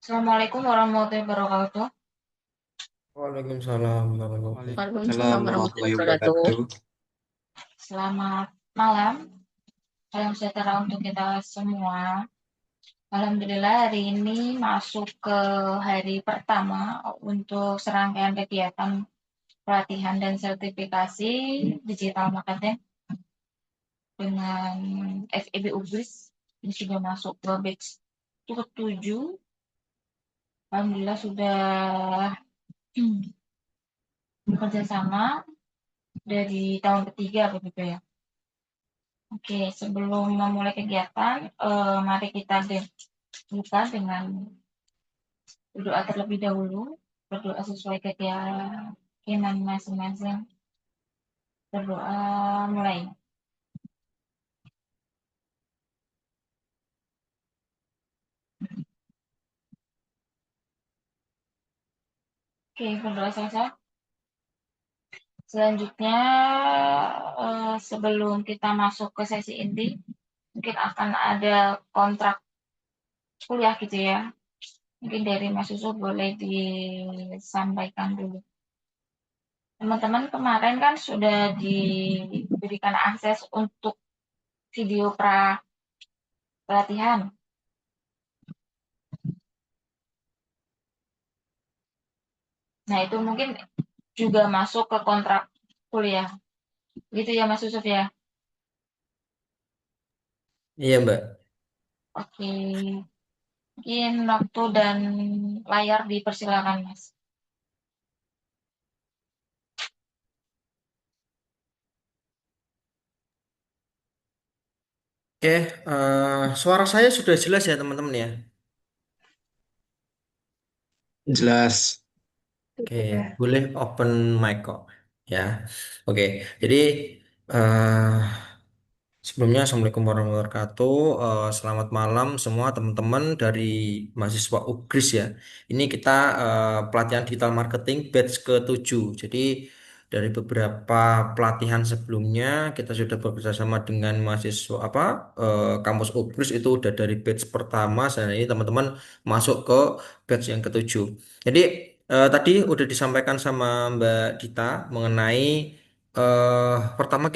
Assalamualaikum warahmatullahi wabarakatuh. Waalaikumsalam warahmatullahi Waalaikumsalam Waalaikumsalam warahmatullahi warahmatullahi wabarakatuh. wabarakatuh. Selamat malam, salam sejahtera untuk kita semua. Alhamdulillah hari ini masuk ke hari pertama untuk serangkaian kegiatan pelatihan dan sertifikasi digital marketing dengan FEB Ubris. Ini sudah masuk ke batch ke-7. Alhamdulillah sudah bekerja sama dari tahun ketiga begitu ya. Oke, sebelum memulai kegiatan, mari kita buka dengan berdoa terlebih dahulu, berdoa sesuai keyakinan masing-masing. Berdoa mulai. Oke, berdoa selesai. Selanjutnya, sebelum kita masuk ke sesi inti, mungkin akan ada kontrak kuliah gitu ya. Mungkin dari Mas Yusuf boleh disampaikan dulu. Teman-teman kemarin kan sudah diberikan akses untuk video pelatihan. Nah, itu mungkin juga masuk ke kontrak kuliah. Gitu ya Mas Yusuf ya. Iya, Mbak. Oke. Mungkin waktu dan layar dipersilakan Mas. Oke, suara saya sudah jelas ya teman-teman ya. Jelas. Oke, boleh open mic kok ya. Oke, jadi eh sebelumnya Assalamualaikum warahmatullahi wabarakatuh. Selamat malam semua teman-teman dari mahasiswa UGRIS ya. Ini kita pelatihan digital marketing batch ke-7. Jadi dari beberapa pelatihan sebelumnya kita sudah bekerja sama dengan mahasiswa kampus UGRIS itu udah dari batch pertama dan ini teman-teman masuk ke batch yang ke-7. Jadi tadi udah disampaikan sama Mbak Dita mengenai pertama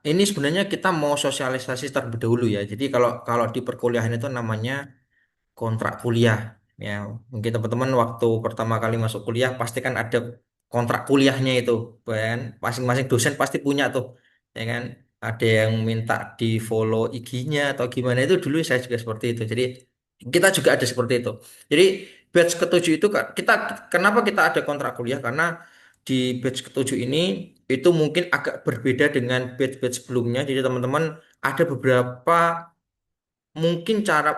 ini sebenarnya kita mau sosialisasi terlebih dahulu ya. Jadi kalau kalau di perkuliahan itu namanya kontrak kuliah. Ya, mungkin teman-teman waktu pertama kali masuk kuliah pasti kan ada kontrak kuliahnya itu, kan? Masing-masing dosen pasti punya tuh, ya kan? Ada yang minta di follow IG-nya atau gimana itu dulu saya juga seperti itu. Jadi kita juga ada seperti itu. Jadi batch ketujuh itu kita kenapa kita ada kontrak kuliah? Karena di batch ketujuh ini itu mungkin agak berbeda dengan batch-batch sebelumnya. Jadi teman-teman ada beberapa mungkin cara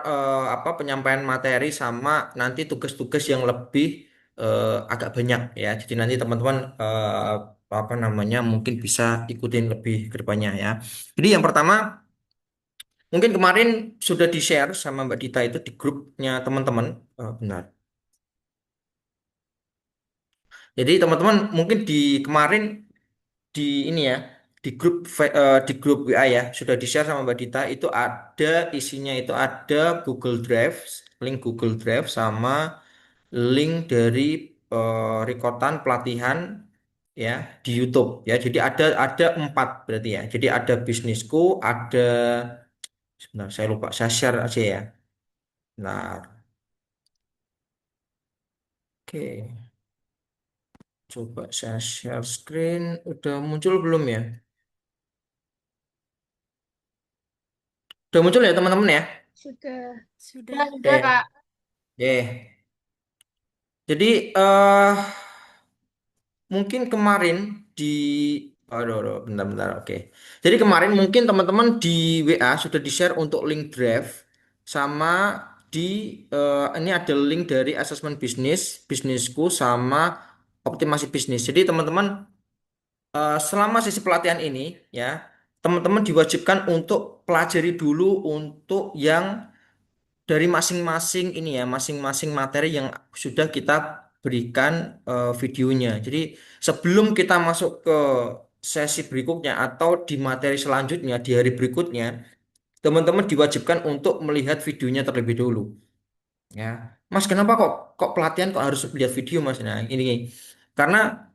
penyampaian materi sama nanti tugas-tugas yang lebih agak banyak ya. Jadi nanti teman-teman apa namanya mungkin bisa ikutin lebih ke depannya ya. Jadi yang pertama mungkin kemarin sudah di-share sama Mbak Dita itu di grupnya teman-teman. Benar. Jadi teman-teman mungkin di kemarin di ini ya di grup WA ya sudah di-share sama Mbak Dita itu ada isinya itu ada Google Drive, link Google Drive sama link dari rekotan pelatihan ya di YouTube ya. Jadi ada 4 berarti ya. Jadi ada bisnisku, ada sebentar saya lupa saya share aja ya. Nah, oke. Coba saya share screen. Udah muncul belum ya? Udah muncul ya teman-teman ya? Sudah, Ya, sudah. sudah Kak. Oke. Oke. Jadi mungkin kemarin di aduh, bentar-bentar, oke. Jadi kemarin mungkin teman-teman di WA sudah di-share untuk link drive sama di ini ada link dari asesmen bisnisku sama optimasi bisnis. Jadi teman-teman selama sesi pelatihan ini ya, teman-teman diwajibkan untuk pelajari dulu untuk yang dari masing-masing ini ya, masing-masing materi yang sudah kita berikan videonya. Jadi sebelum kita masuk ke sesi berikutnya atau di materi selanjutnya di hari berikutnya, teman-teman diwajibkan untuk melihat videonya terlebih dahulu, ya. Mas, kenapa kok pelatihan kok harus lihat video, Mas? Nah, ini karena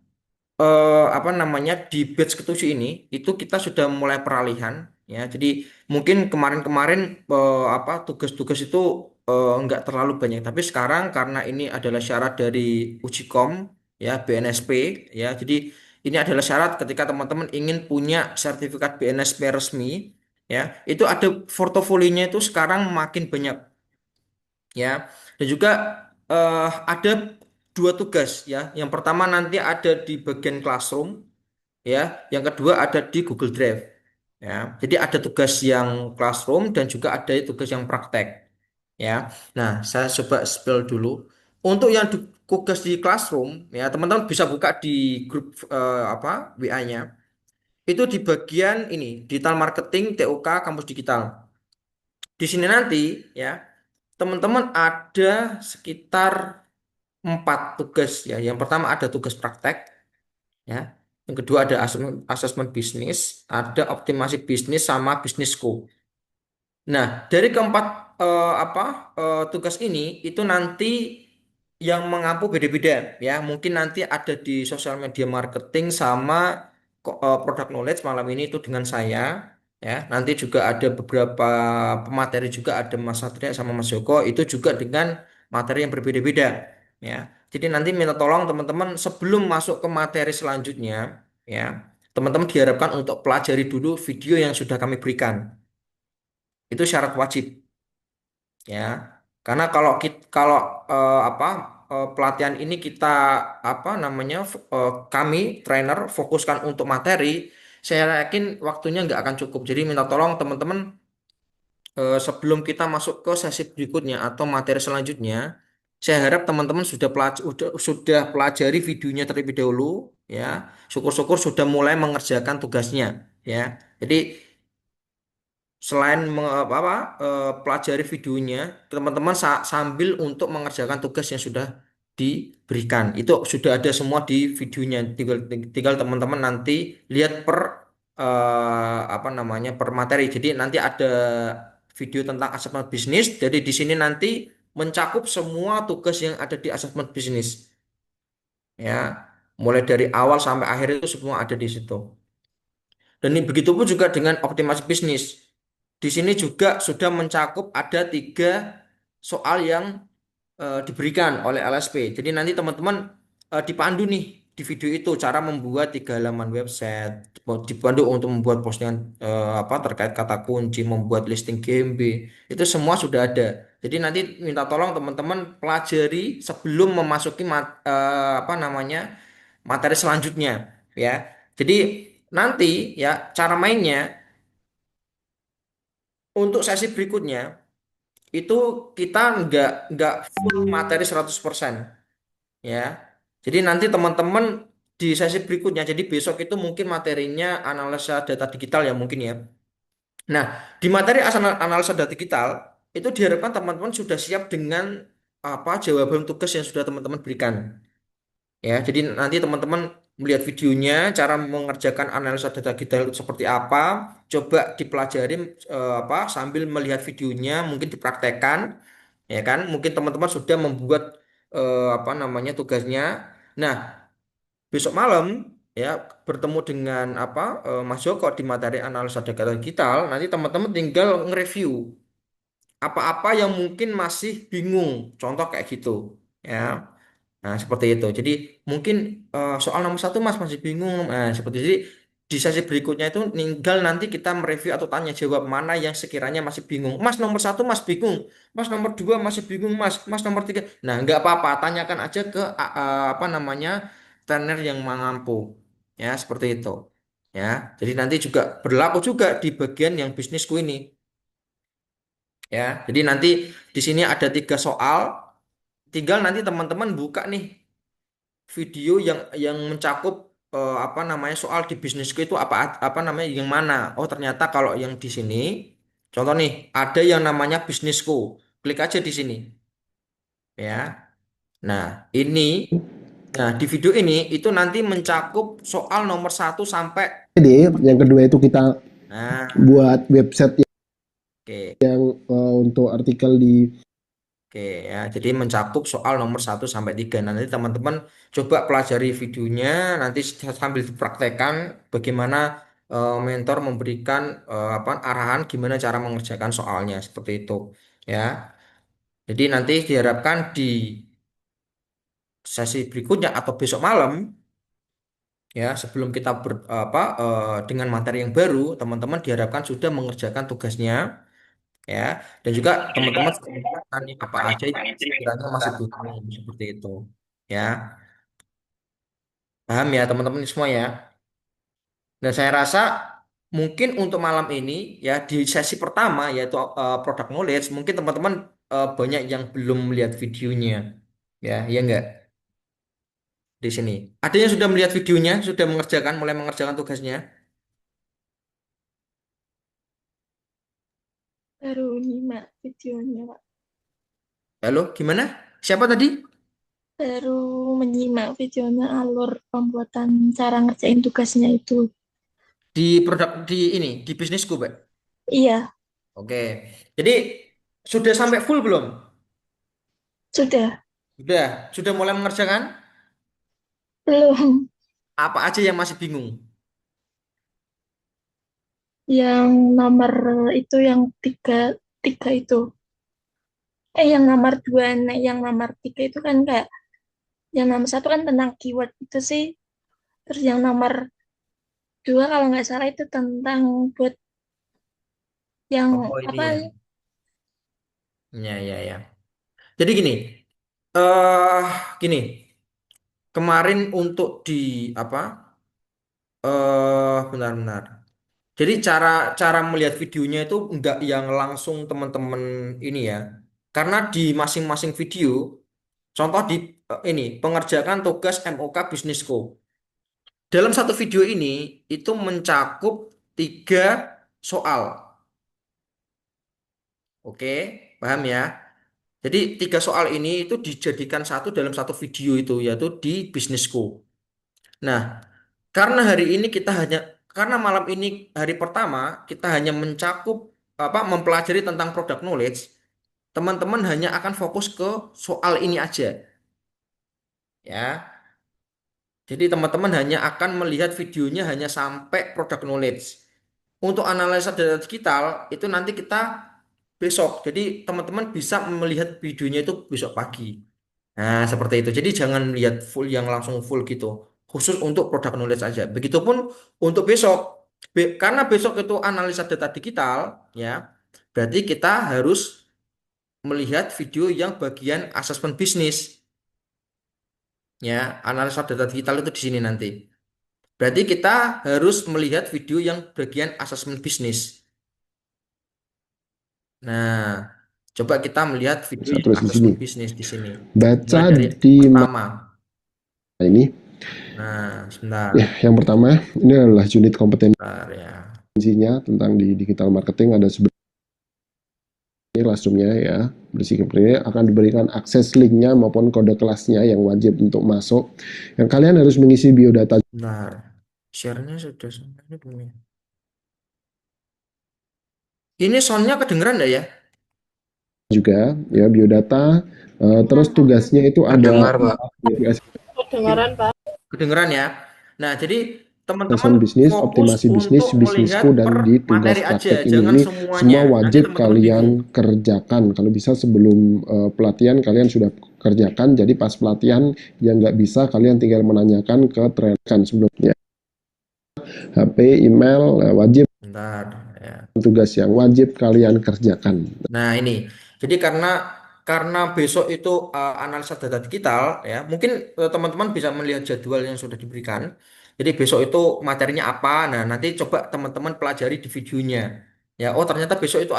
apa namanya di batch ketujuh ini itu kita sudah mulai peralihan ya. Jadi mungkin kemarin-kemarin apa tugas-tugas itu nggak terlalu banyak, tapi sekarang karena ini adalah syarat dari Ujikom ya BNSP ya. Jadi ini adalah syarat ketika teman-teman ingin punya sertifikat BNSP resmi ya. Itu ada portofolionya itu sekarang makin banyak ya. Dan juga ada dua tugas ya. Yang pertama nanti ada di bagian classroom ya. Yang kedua ada di Google Drive ya. Jadi ada tugas yang classroom dan juga ada tugas yang praktek ya. Nah, saya coba spill dulu. Untuk yang tugas di classroom ya, teman-teman bisa buka di grup apa WA-nya. Itu di bagian ini, digital marketing TOK Kampus Digital. Di sini nanti ya, teman-teman ada sekitar 4 tugas ya. Yang pertama ada tugas praktek ya. Yang kedua ada asesmen bisnis, ada optimasi bisnis sama bisnisku. Nah, dari keempat apa tugas ini itu nanti yang mengampu beda-beda ya. Mungkin nanti ada di sosial media marketing sama product knowledge malam ini itu dengan saya ya. Nanti juga ada beberapa pemateri juga ada Mas Satria sama Mas Joko itu juga dengan materi yang berbeda-beda ya. Jadi nanti minta tolong teman-teman sebelum masuk ke materi selanjutnya ya. Teman-teman diharapkan untuk pelajari dulu video yang sudah kami berikan. Itu syarat wajib ya. Karena kalau apa pelatihan ini kita apa namanya kami trainer fokuskan untuk materi, saya yakin waktunya nggak akan cukup. Jadi minta tolong teman-teman sebelum kita masuk ke sesi berikutnya atau materi selanjutnya, saya harap teman-teman sudah pelajari videonya terlebih dahulu ya. Syukur-syukur sudah mulai mengerjakan tugasnya ya. Jadi selain pelajari videonya, teman-teman sambil untuk mengerjakan tugas yang sudah diberikan. Itu sudah ada semua di videonya. Tinggal teman-teman nanti lihat per apa namanya per materi. Jadi nanti ada video tentang asesmen bisnis. Jadi di sini nanti mencakup semua tugas yang ada di asesmen bisnis. Ya, mulai dari awal sampai akhir itu semua ada di situ. Dan ini begitu pun juga dengan optimasi bisnis. Di sini juga sudah mencakup ada 3 soal yang diberikan oleh LSP. Jadi nanti teman-teman dipandu nih di video itu cara membuat 3 halaman website, dipandu untuk membuat postingan apa terkait kata kunci, membuat listing GMB. Itu semua sudah ada. Jadi nanti minta tolong teman-teman pelajari sebelum memasuki apa namanya materi selanjutnya ya. Jadi nanti ya cara mainnya untuk sesi berikutnya itu kita nggak full materi 100% ya. Jadi nanti teman-teman di sesi berikutnya, jadi besok itu mungkin materinya analisa data digital ya mungkin ya. Nah, di materi analisa data digital itu diharapkan teman-teman sudah siap dengan apa jawaban tugas yang sudah teman-teman berikan. Ya, jadi nanti teman-teman melihat videonya, cara mengerjakan analisa data detail itu seperti apa, coba dipelajari apa sambil melihat videonya, mungkin dipraktekkan, ya kan? Mungkin teman-teman sudah membuat apa namanya tugasnya. Nah, besok malam ya bertemu dengan apa Mas Joko di materi analisa data digital, nanti teman-teman tinggal nge-review apa-apa yang mungkin masih bingung, contoh kayak gitu, ya. Nah, seperti itu. Jadi mungkin soal nomor satu Mas masih bingung. Nah, seperti itu. Jadi di sesi berikutnya itu tinggal nanti kita mereview atau tanya jawab mana yang sekiranya masih bingung. Mas nomor satu Mas bingung. Mas nomor dua masih bingung Mas. Mas nomor tiga. Nah, nggak apa-apa. Tanyakan aja ke apa namanya trainer yang mampu. Ya, seperti itu. Ya, jadi nanti juga berlaku juga di bagian yang bisnisku ini. Ya, jadi nanti di sini ada 3 soal. Tinggal nanti teman-teman buka nih video yang mencakup apa namanya soal di bisnisku itu apa namanya yang mana. Oh ternyata kalau yang di sini contoh nih ada yang namanya bisnisku. Klik aja di sini ya. Nah ini nah di video ini itu nanti mencakup soal nomor 1 sampai Yang kedua itu kita nah buat website oke. yang untuk artikel di Oke ya, jadi mencakup soal nomor 1 sampai 3. Nanti teman-teman coba pelajari videonya, nanti sambil dipraktekkan bagaimana mentor memberikan apa arahan gimana cara mengerjakan soalnya seperti itu ya. Jadi nanti diharapkan di sesi berikutnya atau besok malam ya sebelum kita dengan materi yang baru, teman-teman diharapkan sudah mengerjakan tugasnya ya dan juga teman-teman sudah mengerjakan apa aja yang kiranya masih butuh seperti itu ya. Paham ya teman-teman semua ya. Dan saya rasa mungkin untuk malam ini ya di sesi pertama yaitu product knowledge mungkin teman-teman banyak yang belum melihat videonya ya enggak di sini. Ada yang sudah melihat videonya, sudah mulai mengerjakan tugasnya. Baru nyimak videonya, Pak. Halo, gimana? Siapa tadi? Baru menyimak videonya alur pembuatan cara ngerjain tugasnya itu. Di produk di bisnisku, Pak. Iya, Oke. Jadi sudah sampai full belum? sudah. Sudah mulai mengerjakan? Belum. Apa aja yang masih bingung? Yang nomor itu yang tiga itu. Yang nomor dua, yang nomor tiga itu kan kayak, yang nomor satu kan tentang keyword itu sih. Terus yang nomor dua kalau nggak salah itu tentang buat yang Oh, ini apa? ya. Ya. Jadi eh gini, kemarin untuk di apa? Benar-benar. Jadi cara melihat videonya itu enggak yang langsung teman-teman ini ya. Karena di masing-masing video, contoh di ini pengerjaan tugas MOK Bisnisco. Dalam satu video ini itu mencakup 3 soal. Oke, paham ya? Jadi 3 soal ini itu dijadikan satu dalam satu video itu yaitu di Bisnisco. Nah, karena hari ini karena malam ini hari pertama kita hanya mencakup mempelajari tentang product knowledge, teman-teman hanya akan fokus ke soal ini aja ya. Jadi teman-teman hanya akan melihat videonya hanya sampai product knowledge. Untuk analisa data digital itu nanti kita besok. Jadi teman-teman bisa melihat videonya itu besok pagi. Nah, seperti itu. Jadi jangan lihat full yang langsung full gitu. Khusus untuk product knowledge aja. Begitupun untuk besok. Karena besok itu analisa data digital, ya. Berarti kita harus melihat video yang bagian asesmen bisnis. Ya, analisa data digital itu di sini nanti. Berarti kita harus melihat video yang bagian asesmen bisnis. Nah, coba kita melihat video Saya yang tulis di sini. asesmen bisnis di sini. Mulai Baca dari di pertama. ini. Nah, sebentar. Ya, yang pertama ini adalah unit kompetensinya Sebentar ya. tentang di digital marketing. Ada sebenarnya classroom-nya ya. Ini akan diberikan akses linknya maupun kode kelasnya yang wajib untuk masuk. Yang kalian harus mengisi biodata Bentar. Share-nya sudah sampai ini belum ya? Ini soundnya kedengeran enggak ya? juga ya biodata. Terus tugasnya itu ada Kedengar, Pak. Kedengaran, Pak. Kedengeran ya? Nah, jadi teman-teman assessment bisnis, fokus optimasi bisnis, untuk bisnisku, melihat dan per di tugas materi aja, praktek jangan ini semuanya. semua Nanti wajib teman-teman bingung. kalian kerjakan. Kalau bisa sebelum pelatihan kalian sudah kerjakan. Jadi pas pelatihan yang nggak bisa kalian tinggal menanyakan ke trainer kan sebelumnya. HP, email wajib, Bentar ya. tugas yang wajib kalian kerjakan. Nah, ini. Jadi karena besok itu analisa data digital ya, mungkin teman-teman bisa melihat jadwal yang sudah diberikan. Jadi besok itu materinya apa? Nah, nanti coba teman-teman pelajari di videonya. Ya, oh ternyata besok itu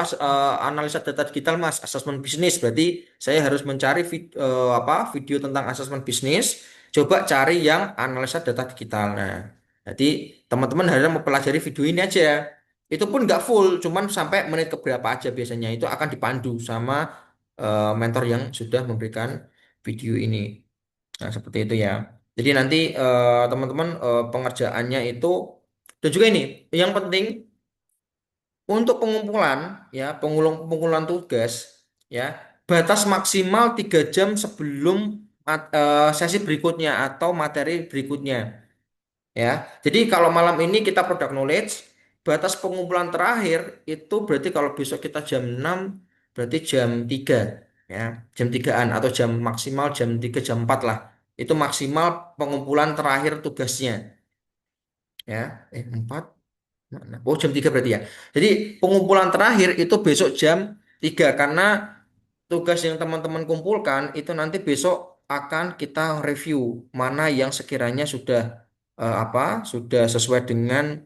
analisa data digital Mas, asesmen bisnis. Berarti saya harus mencari video tentang asesmen bisnis. Coba cari yang analisa data digital. Nah, jadi teman-teman harus mempelajari video ini aja. Itu pun nggak full, cuman sampai menit keberapa aja biasanya itu akan dipandu sama mentor yang sudah memberikan video ini. Nah, seperti itu ya. Jadi nanti teman-teman pengerjaannya itu dan juga ini yang penting untuk pengumpulan ya, pengumpulan tugas ya. batas maksimal 3 jam sebelum sesi berikutnya atau materi berikutnya. Ya, jadi kalau malam ini kita product knowledge, batas pengumpulan terakhir itu berarti kalau besok kita jam 6, berarti jam 3, ya, jam 3-an atau jam maksimal jam 3 jam 4 lah. Itu maksimal pengumpulan terakhir tugasnya, ya. 4. Oh, jam 3 berarti ya. Jadi pengumpulan terakhir itu besok jam 3 karena tugas yang teman-teman kumpulkan itu nanti besok akan kita review mana yang sekiranya sudah sudah sesuai dengan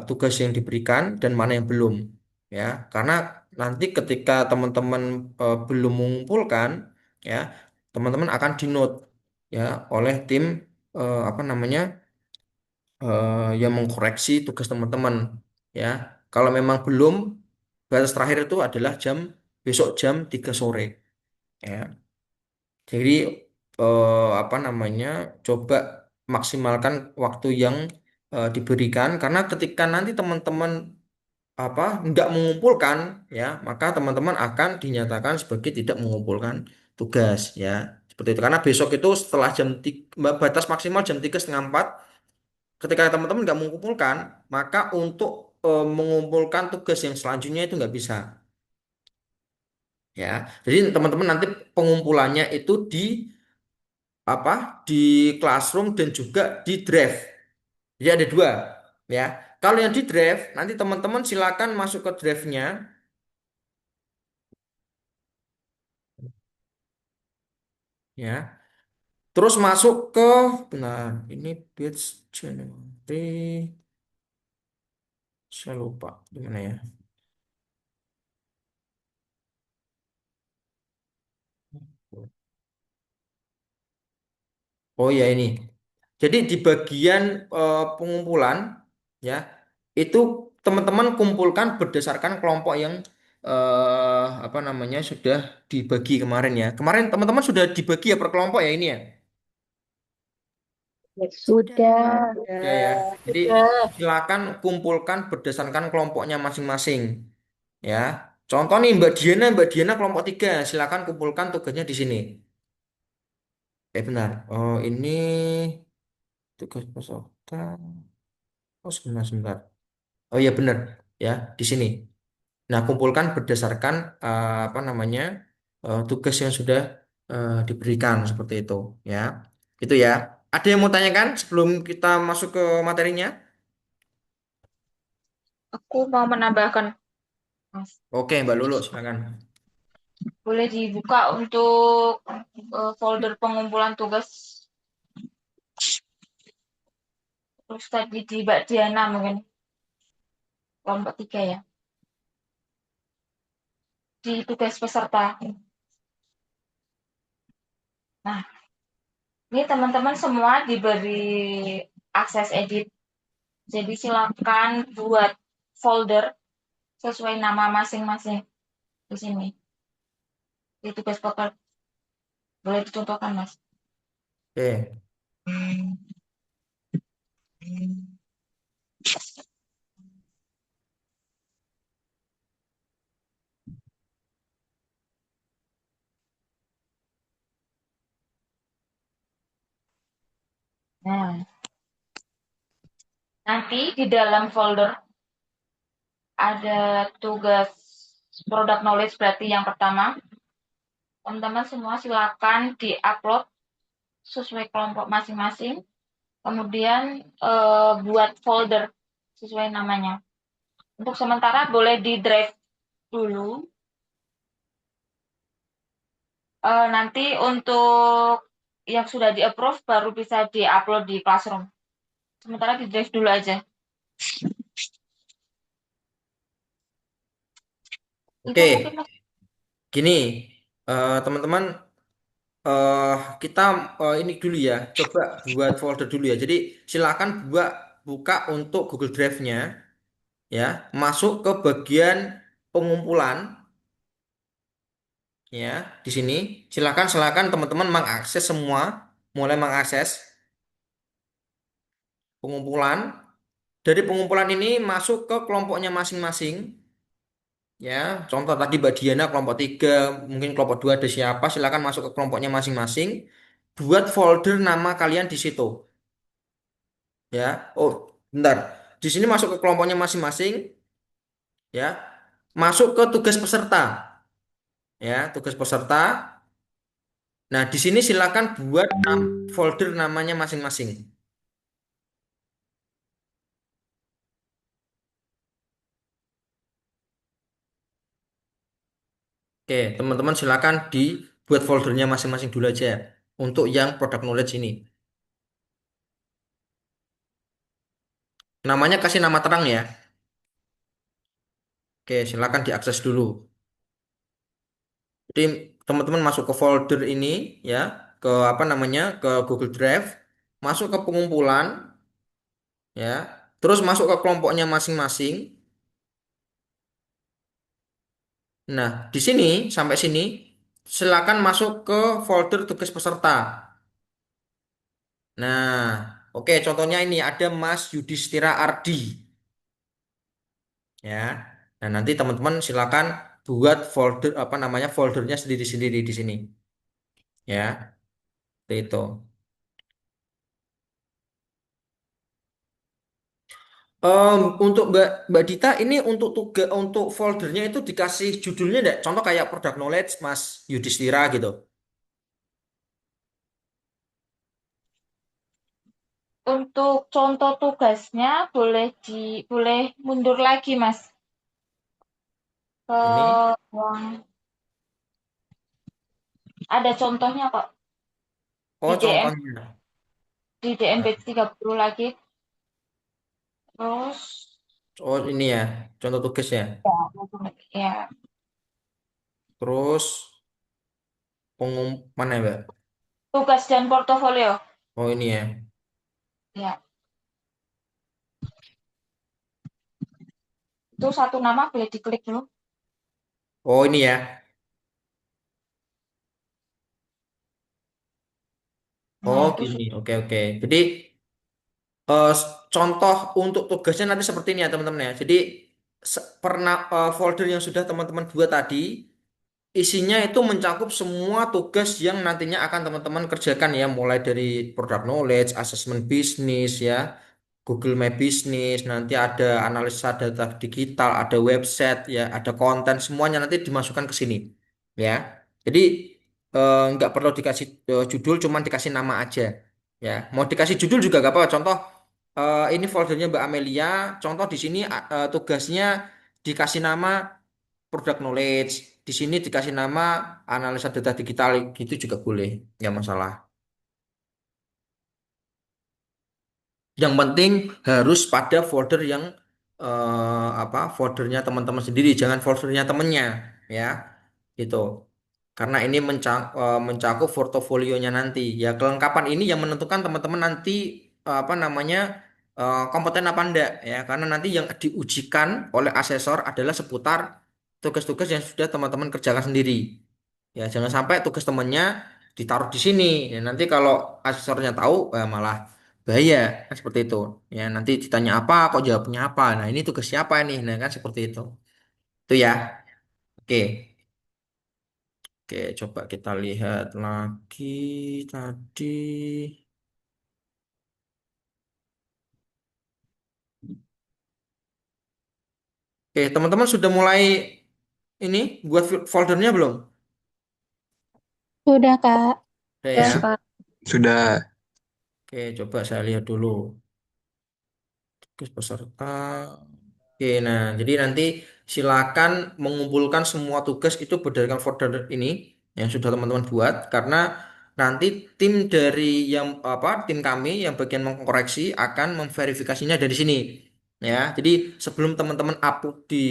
tugas yang diberikan dan mana yang belum, ya. Karena nanti ketika teman-teman belum mengumpulkan, ya, teman-teman akan dinote, ya, oleh tim apa namanya yang mengkoreksi tugas teman-teman, ya. Kalau memang belum, batas terakhir itu adalah besok jam 3 sore, ya. Jadi apa namanya, coba maksimalkan waktu yang diberikan karena ketika nanti teman-teman nggak mengumpulkan, ya, maka teman-teman akan dinyatakan sebagai tidak mengumpulkan tugas, ya, seperti itu. Karena besok itu setelah jam 3, batas maksimal jam 3 setengah 4. Ketika teman-teman nggak mengumpulkan, maka untuk mengumpulkan tugas yang selanjutnya itu nggak bisa, ya. Jadi teman-teman nanti pengumpulannya itu apa di classroom dan juga di drive. Jadi ada dua, ya. Kalau yang di drive nanti teman-teman silakan masuk ke drive-nya, ya. Terus masuk ke, benar, ini batch Januari, saya lupa gimana ya. Oh ya ini. Jadi di bagian pengumpulan, ya, itu teman-teman kumpulkan berdasarkan kelompok yang apa namanya sudah dibagi kemarin, ya. Kemarin teman-teman sudah dibagi ya per kelompok ya ini ya. Sudah. Ya ya. Jadi Sudah. silakan kumpulkan berdasarkan kelompoknya masing-masing, ya. Contoh nih Mbak Diana kelompok 3, silakan kumpulkan tugasnya di sini. Benar. Oh ini tugas peserta. Oh sebentar sebentar. Oh iya benar, ya, di sini. Nah, kumpulkan berdasarkan apa namanya tugas yang sudah diberikan seperti itu, ya. Itu ya. Ada yang mau tanyakan sebelum kita masuk ke materinya? Aku mau menambahkan, Mas. Oke, Mbak Lulu, silakan. Boleh dibuka untuk folder pengumpulan tugas terus tadi di Mbak Diana mungkin kelompok 3 ya. Di tugas peserta. Nah, ini teman-teman semua diberi akses edit. Jadi silakan buat folder sesuai nama masing-masing di sini. Di tugas pokok boleh dicontohkan, Mas. Oke. Nah, nanti di dalam folder ada tugas product knowledge berarti yang pertama. Teman-teman semua silakan di-upload sesuai kelompok masing-masing. Kemudian buat folder sesuai namanya. Untuk sementara boleh di drive dulu. Nanti untuk yang sudah di-approve baru bisa di-upload di Classroom. Sementara di drive dulu aja. Itu Oke, mungkin Mas. gini, teman-teman, eh kita ini dulu ya, coba buat folder dulu ya. Jadi silakan buka untuk Google Drive-nya, ya, masuk ke bagian pengumpulan, ya, di sini. Silakan silakan teman-teman mengakses semua, mulai mengakses pengumpulan. Dari pengumpulan ini masuk ke kelompoknya masing-masing, Ya, contoh tadi Mbak Diana kelompok 3, mungkin kelompok 2 ada siapa, silakan masuk ke kelompoknya masing-masing. Buat folder nama kalian di situ. Ya, oh, bentar. Di sini masuk ke kelompoknya masing-masing. Ya, masuk ke tugas peserta. Ya, tugas peserta. Nah, di sini silakan buat folder namanya masing-masing. Oke, teman-teman silakan dibuat foldernya masing-masing dulu aja untuk yang product knowledge ini. Namanya kasih nama terang ya. Oke, silakan diakses dulu. Jadi teman-teman masuk ke folder ini ya, ke apa namanya, ke Google Drive, masuk ke pengumpulan ya, terus masuk ke kelompoknya masing-masing. Nah, di sini sampai sini silakan masuk ke folder tugas peserta. Nah, oke, contohnya ini ada Mas Yudhistira Ardi ya. Nah, nanti teman-teman silakan buat folder apa namanya foldernya sendiri-sendiri di sini ya. Seperti itu. Untuk Mbak Dita ini untuk tugas untuk foldernya itu dikasih judulnya enggak? Contoh kayak product knowledge Mas Yudhistira gitu. Untuk contoh tugasnya boleh mundur lagi, Mas, ke Ini yang ada contohnya kok oh di DM contohnya. di DM batch 30 lagi. Terus Oh ini ya contoh tugasnya. ya, Terus mana ya Mbak? tugas dan portofolio. Oh ini ya. Ya, itu satu nama boleh diklik dulu. Oh ini ya. Nah, Oh itu gini. Oke oke. Jadi contoh untuk tugasnya nanti seperti ini ya teman-teman ya. Jadi pernah folder yang sudah teman-teman buat tadi isinya itu mencakup semua tugas yang nantinya akan teman-teman kerjakan ya, mulai dari product knowledge, assessment bisnis ya, Google My Business, nanti ada analisa data digital, ada website ya, ada konten, semuanya nanti dimasukkan ke sini ya. Jadi nggak perlu dikasih judul, cuman dikasih nama aja ya. Mau dikasih judul juga nggak apa-apa. Contoh ini foldernya Mbak Amelia, contoh di sini tugasnya dikasih nama product knowledge. Di sini dikasih nama analisa data digital gitu juga boleh, nggak masalah. Yang penting harus pada folder yang apa foldernya teman-teman sendiri, jangan foldernya temennya ya. Gitu. Karena ini mencakup portofolionya nanti. Ya kelengkapan ini yang menentukan teman-teman nanti apa namanya kompeten apa enggak ya. Karena nanti yang diujikan oleh asesor adalah seputar tugas-tugas yang sudah teman-teman kerjakan sendiri. Ya jangan sampai tugas temannya ditaruh di sini. Ya, nanti kalau asesornya tahu malah bahaya kan seperti itu. Ya nanti ditanya apa kok jawabnya apa. Nah ini tugas siapa nih? Nah kan seperti itu. Itu ya. Oke. Oke, coba kita lihat lagi tadi. Oke, teman-teman sudah mulai ini buat foldernya belum? Udah, Kak. Udah Ya, ya. Kak. Sudah. Oke, coba saya lihat dulu. Tugas peserta. Oke, nah jadi nanti silakan mengumpulkan semua tugas itu berdasarkan folder ini yang sudah teman-teman buat karena nanti tim dari yang apa tim kami yang bagian mengkoreksi akan memverifikasinya dari sini ya. Jadi sebelum teman-teman upload di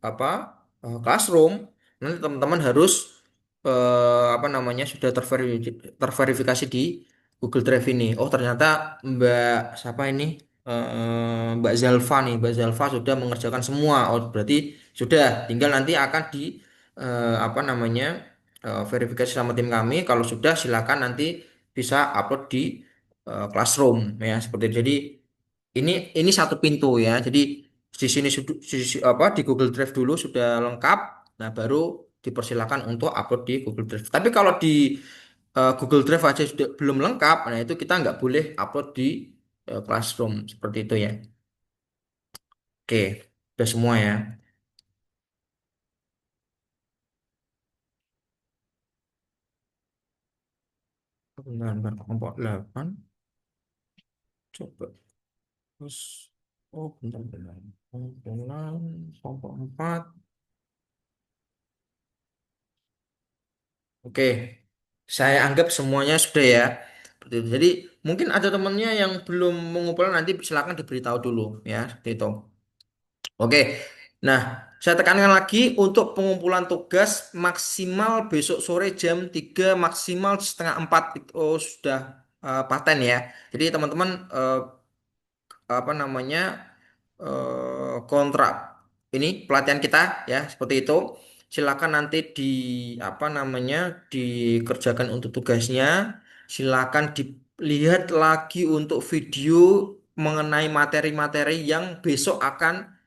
apa Classroom nanti teman-teman harus apa namanya sudah terverifikasi di Google Drive ini. Oh ternyata Mbak siapa ini? Mbak Zalfa nih, Mbak Zalfa sudah mengerjakan semua. Oh, berarti sudah tinggal nanti akan di apa namanya verifikasi sama tim kami. Kalau sudah silakan nanti bisa upload di Classroom ya seperti itu. Jadi ini satu pintu ya. Jadi di sini apa di Google Drive dulu sudah lengkap, nah baru dipersilakan untuk upload di Google Drive. Tapi kalau di Google Drive aja sudah belum lengkap, nah itu kita nggak boleh upload di Classroom seperti itu ya. Oke, udah semua ya. Bentar, bentar, kelompok 8. Coba terus, oh bentar, bentar. Kelompok 4. Oke, saya anggap semuanya sudah ya. Seperti itu. Jadi mungkin ada temannya yang belum mengumpulkan, nanti silakan diberitahu dulu ya, seperti itu. Oke, nah saya tekankan lagi untuk pengumpulan tugas maksimal besok sore jam 3, maksimal setengah 4 itu sudah paten ya. Jadi teman-teman apa namanya kontrak ini pelatihan kita ya seperti itu. Silakan nanti di apa namanya dikerjakan untuk tugasnya. Silakan dilihat lagi untuk video mengenai materi-materi yang besok akan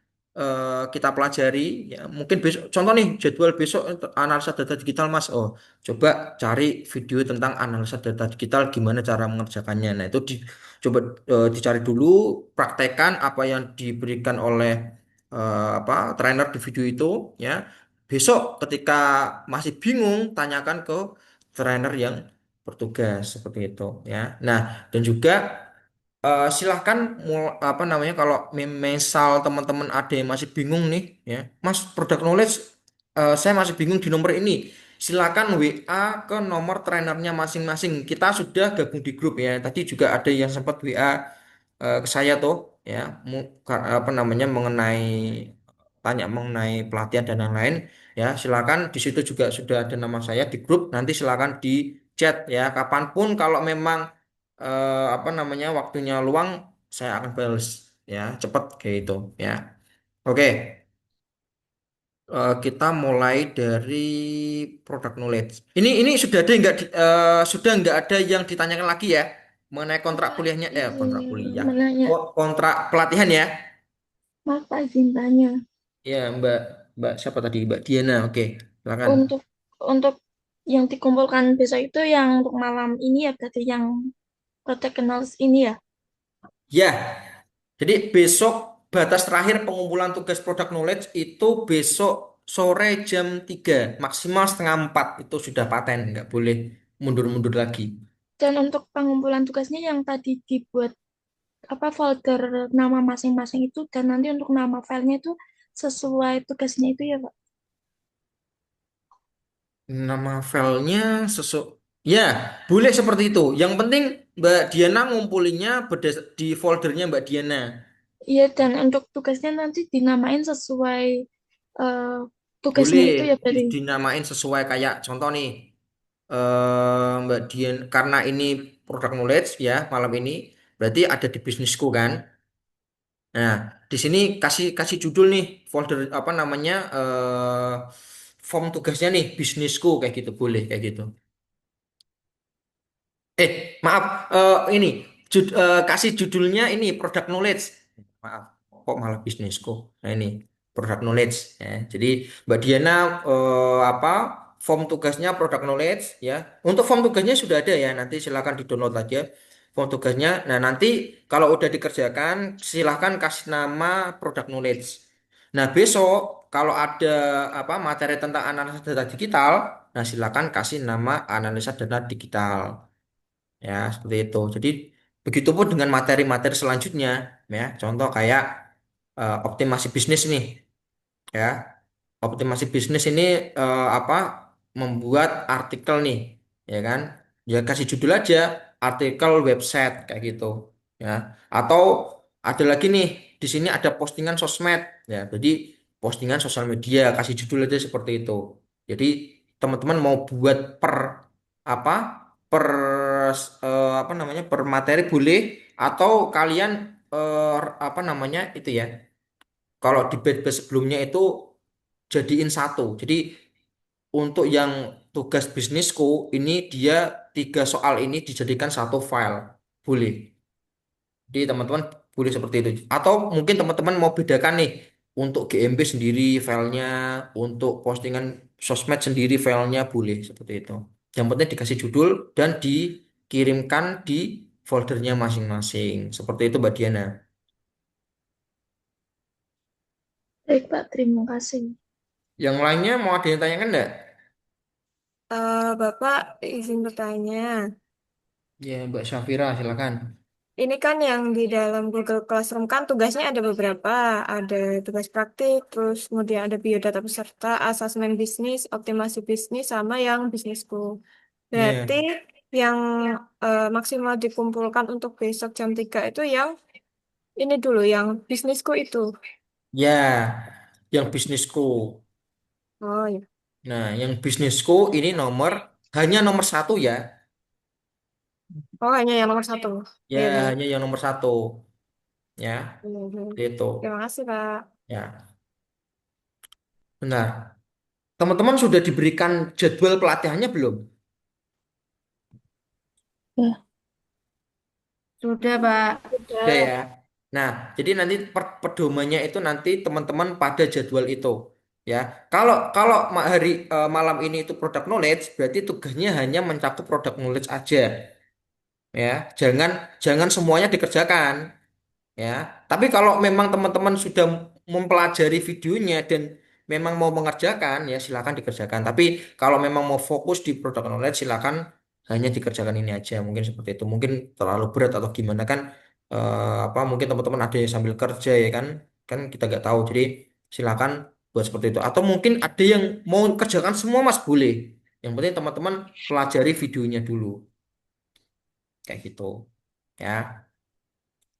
kita pelajari ya. Mungkin besok contoh nih jadwal besok untuk analisa data digital Mas. Oh, coba cari video tentang analisa data digital gimana cara mengerjakannya. Nah, itu coba dicari dulu, praktekkan apa yang diberikan oleh apa trainer di video itu ya. Besok ketika masih bingung tanyakan ke trainer yang bertugas seperti itu ya. Nah, dan juga silahkan apa namanya kalau misal teman-teman ada yang masih bingung nih ya Mas product knowledge saya masih bingung di nomor ini silakan WA ke nomor trainernya masing-masing kita sudah gabung di grup ya tadi juga ada yang sempat WA ke saya tuh ya apa namanya mengenai tanya mengenai pelatihan dan lain-lain ya silakan di situ juga sudah ada nama saya di grup nanti silakan di chat ya kapanpun kalau memang apa namanya waktunya luang saya akan balas ya cepet kayak itu ya oke kita mulai dari product knowledge ini sudah ada nggak sudah nggak ada yang ditanyakan lagi ya mengenai kontrak Pak, kuliahnya kontrak izin kuliah menanya, kontrak pelatihan ya maaf Pak, izin tanya. ya Mbak Mbak siapa tadi Mbak Diana oke silakan Untuk untuk yang dikumpulkan besok itu yang untuk malam ini ya berarti yang Protectionals ini ya. ya jadi besok batas terakhir pengumpulan tugas product knowledge itu besok sore jam 3 maksimal setengah 4 itu sudah paten nggak boleh mundur-mundur lagi. Dan untuk pengumpulan tugasnya yang tadi dibuat apa folder nama masing-masing itu dan nanti untuk nama filenya itu sesuai tugasnya itu ya Pak. Nama filenya ya boleh seperti itu. Yang penting Mbak Diana ngumpulinnya di foldernya Mbak Diana. Iya dan untuk tugasnya nanti dinamain sesuai eh, tugasnya Boleh itu ya berarti. dinamain sesuai kayak contoh nih Mbak Dian karena ini product knowledge ya malam ini berarti ada di bisnisku kan. Nah, di sini kasih kasih judul nih folder apa namanya form tugasnya nih bisnisku kayak gitu boleh kayak gitu. Maaf ini kasih judulnya ini product knowledge. Maaf, kok malah bisnisku. Nah ini product knowledge ya. Jadi Mbak Diana apa form tugasnya product knowledge ya. Untuk form tugasnya sudah ada ya. Nanti silakan di-download aja form tugasnya. Nah, nanti kalau udah dikerjakan silakan kasih nama product knowledge. Nah, besok kalau ada apa materi tentang analisa data digital, nah silakan kasih nama analisa data digital. Ya, seperti itu. Jadi, begitupun dengan materi-materi selanjutnya, ya. Contoh kayak optimasi bisnis nih, ya. Optimasi bisnis ini apa? Membuat artikel nih, ya kan? Ya kasih judul aja, artikel website kayak gitu, ya. Atau ada lagi nih, di sini ada postingan sosmed, ya. Jadi postingan sosial media, kasih judul aja seperti itu. Jadi teman-teman mau buat per apa? Per apa namanya? Per materi boleh, atau kalian apa namanya itu ya? Kalau di batch sebelumnya itu jadiin satu. Jadi untuk yang tugas bisnisku ini dia 3 soal ini dijadikan satu file. Boleh. Jadi teman-teman Boleh seperti itu. Atau mungkin teman-teman mau bedakan nih untuk GMB sendiri filenya, untuk postingan sosmed sendiri filenya boleh seperti itu. Yang penting dikasih judul dan dikirimkan di foldernya masing-masing. Seperti itu Mbak Diana. Baik, Pak. Terima kasih. Yang lainnya mau ada yang tanyakan enggak? Bapak izin bertanya. Ya Mbak Syafira silakan. Ini kan yang di dalam Google Classroom kan tugasnya ada beberapa. Ada tugas praktik, terus kemudian ada biodata peserta, asesmen bisnis, optimasi bisnis, sama yang bisnisku. Ya, Berarti yang maksimal dikumpulkan untuk besok jam 3 itu yang ini dulu, yang bisnisku itu. ya, yang bisnisku. Oh ya. Nah, yang bisnisku ini hanya nomor satu ya. Oh, hanya yang nomor satu. Ya, Iya, iya. hanya yang nomor satu. Ya, Iya, iya. itu. Terima kasih, Pak. Ya, benar. Teman-teman sudah diberikan jadwal pelatihannya belum? Ya, Sudah, Pak. Sudah udah. ya. Nah, jadi nanti pedomannya itu nanti teman-teman pada jadwal itu. Ya, kalau kalau malam ini itu product knowledge, berarti tugasnya hanya mencakup product knowledge aja. Ya, jangan jangan semuanya dikerjakan. Ya, tapi kalau memang teman-teman sudah mempelajari videonya dan memang mau mengerjakan, ya silakan dikerjakan. Tapi kalau memang mau fokus di product knowledge, silakan hanya dikerjakan ini aja. Mungkin seperti itu. Mungkin terlalu berat atau gimana kan? Apa? Mungkin teman-teman ada yang sambil kerja ya kan? Kan kita nggak tahu. Jadi silakan buat seperti itu. Atau mungkin ada yang mau kerjakan semua mas boleh. Yang penting teman-teman pelajari videonya dulu, kayak gitu. Ya.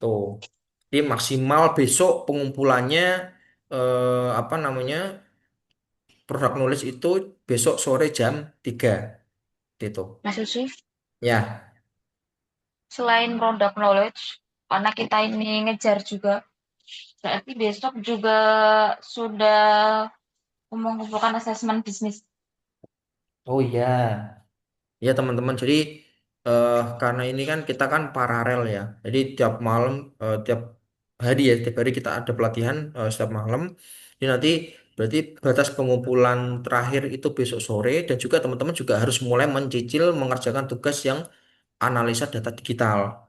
Tuh. Jadi maksimal besok pengumpulannya apa namanya? Product knowledge itu besok sore jam 3 gitu. Mas Yusuf, Ya. selain product knowledge, karena kita ini ngejar juga, berarti besok juga sudah mengumpulkan asesmen bisnis. Oh iya. Ya teman-teman. Jadi karena ini kan kita kan paralel ya. Jadi tiap malam tiap hari ya, tiap hari kita ada pelatihan setiap malam. Jadi nanti berarti batas pengumpulan terakhir itu besok sore dan juga teman-teman juga harus mulai mencicil mengerjakan tugas yang analisa data digital.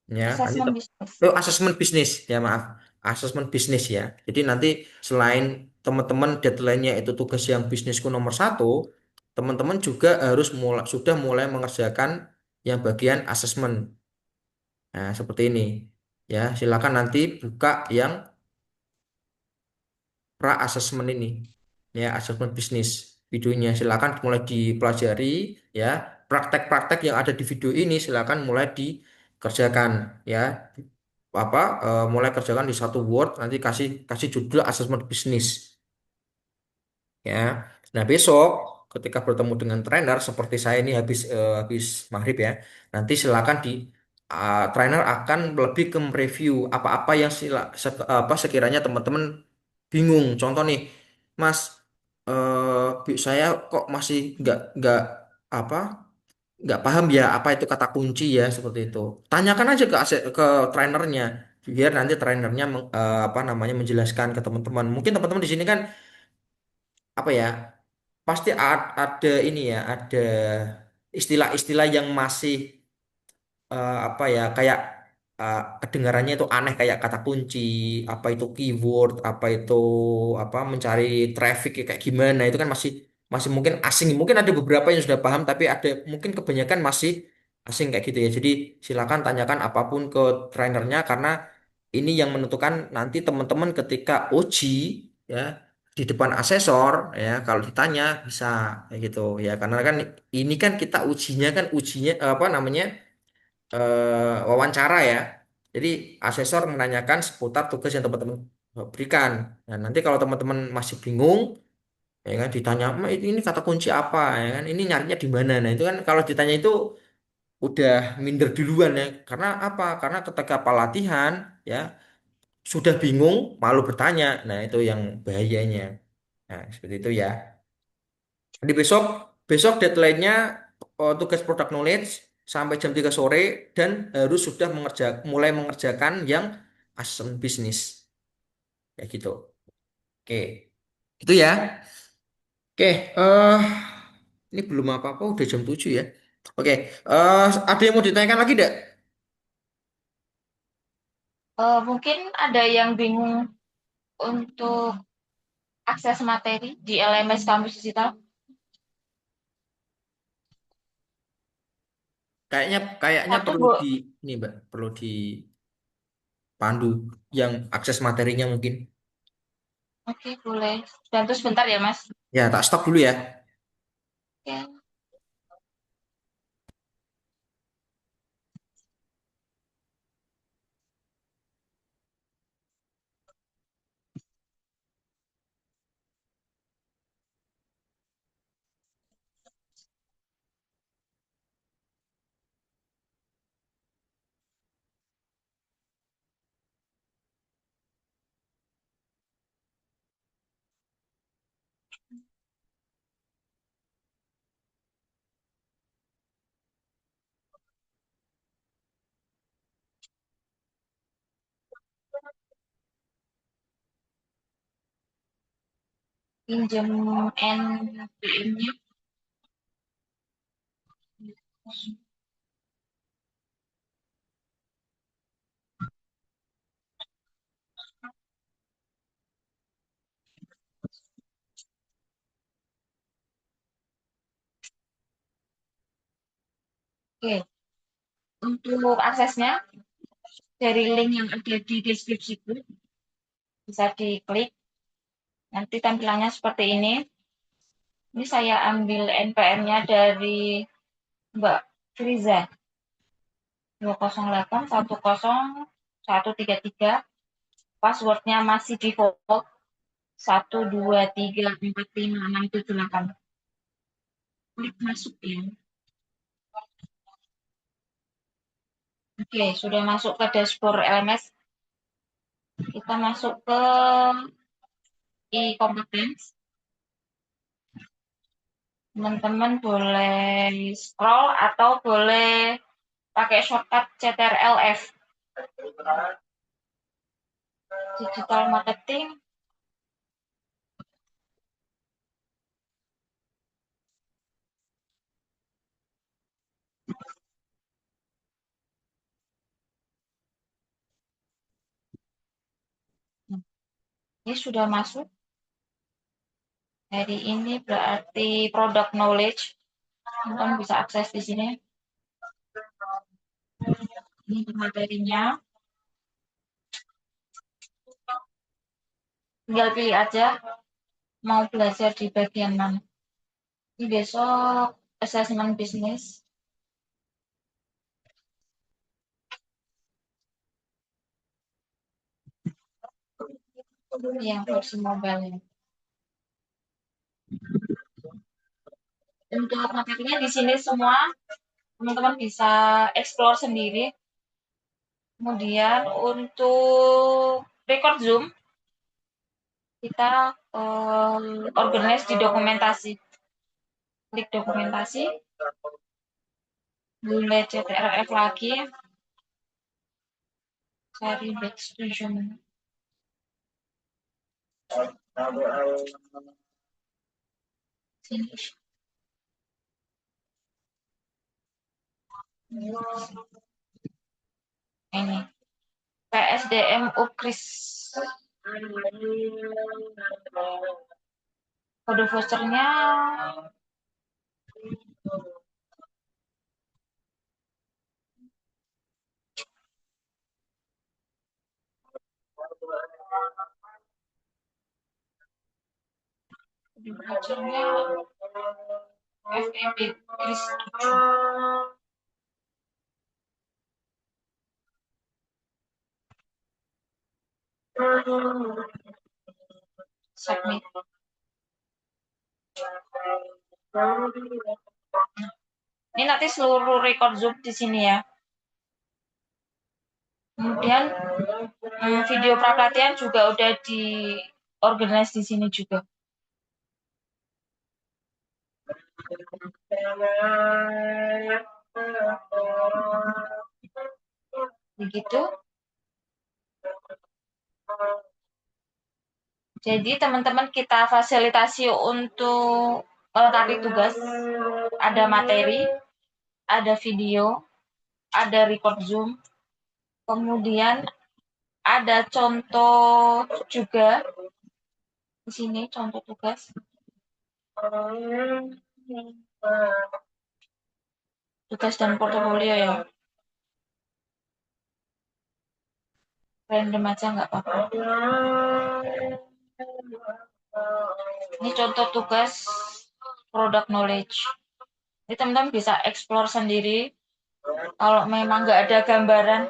Ya, nanti Asesmen bisnis. asesmen bisnis ya maaf, asesmen bisnis ya. Jadi nanti selain teman-teman deadline-nya itu tugas yang bisnisku nomor satu, teman-teman juga harus sudah mulai mengerjakan yang bagian asesmen. Nah, seperti ini. Ya, silakan nanti buka yang pra asesmen ini. Ya, asesmen bisnis. Videonya silakan mulai dipelajari ya. Praktek-praktek yang ada di video ini silakan mulai dikerjakan ya. Apa mulai kerjakan di satu Word nanti kasih kasih judul asesmen bisnis ya. Nah besok ketika bertemu dengan trainer seperti saya ini habis maghrib ya, nanti silakan trainer akan lebih ke review apa-apa yang sekiranya teman-teman bingung. Contoh nih Mas, saya kok masih nggak apa nggak paham ya apa itu kata kunci ya seperti itu. Tanyakan aja ke trainernya biar nanti trainernya apa namanya menjelaskan ke teman-teman. Mungkin teman-teman di sini kan apa ya pasti ada ini ya ada istilah-istilah yang masih apa ya kayak kedengarannya itu aneh kayak kata kunci, apa itu keyword, apa itu apa mencari traffic ya, kayak gimana itu kan masih masih mungkin asing. Mungkin ada beberapa yang sudah paham tapi ada mungkin kebanyakan masih asing kayak gitu ya. Jadi silakan tanyakan apapun ke trainernya karena ini yang menentukan nanti teman-teman ketika uji ya di depan asesor ya kalau ditanya bisa kayak gitu ya karena kan ini kan kita ujinya apa namanya wawancara ya. Jadi asesor menanyakan seputar tugas yang teman-teman berikan. Nah, nanti kalau teman-teman masih bingung, ya kan ditanya, "Ma, ini kata kunci apa?" Ya kan, ini nyarinya di mana? Nah, itu kan kalau ditanya itu udah minder duluan ya. Karena apa? Karena ketika pelatihan ya sudah bingung, malu bertanya. Nah, itu yang bahayanya. Nah, seperti itu ya. Jadi besok besok deadline-nya tugas product knowledge sampai jam 3 sore dan harus sudah mulai mengerjakan yang assessment bisnis kayak gitu. Oke, itu ya. Oke, ini belum apa-apa udah jam 7 ya. Oke, ada yang mau ditanyakan lagi enggak? Mungkin ada yang bingung untuk akses materi di LMS Kampus Digital. Kayaknya Satu, perlu Bu. di ini Mbak, perlu dipandu yang akses materinya mungkin. Oke, boleh. Bantu sebentar ya, Mas. Ya, tak stop dulu ya. Oke. Pinjam NPM-nya. Oke. Untuk aksesnya dari link yang ada di deskripsi bisa diklik. Nanti tampilannya seperti ini. Ini saya ambil NPM-nya dari Mbak Friza 208101133. Passwordnya masih default 123456768. Klik masuk ya. Oke, sudah masuk ke dashboard LMS. Kita masuk ke e-competence. Teman-teman boleh scroll atau boleh pakai shortcut CTRL-F. Digital marketing. Ini sudah masuk. Dari ini berarti product knowledge. Teman-teman bisa akses di sini. Ini materinya. Tinggal pilih aja mau belajar di bagian mana. Ini besok assessment bisnis. Yang versi mobile. Untuk materinya di sini semua teman-teman bisa explore sendiri. Kemudian untuk record Zoom kita organize di dokumentasi. Klik dokumentasi. Boleh CTRL-F lagi. Cari backstation. Sini. Ini. PSDM UKRIS. Kode vouchernya FEB Kris 7. Submit. Ini nanti seluruh record Zoom di sini ya. Kemudian video pelatihan juga udah diorganize di sini juga. Begitu. Jadi teman-teman kita fasilitasi untuk melengkapi tugas. Ada materi, ada video, ada record Zoom, kemudian ada contoh juga di sini contoh tugas. Tugas dan portofolio ya. Random aja nggak apa-apa. Ini contoh tugas product knowledge. Jadi teman-teman bisa explore sendiri. Kalau memang nggak ada gambaran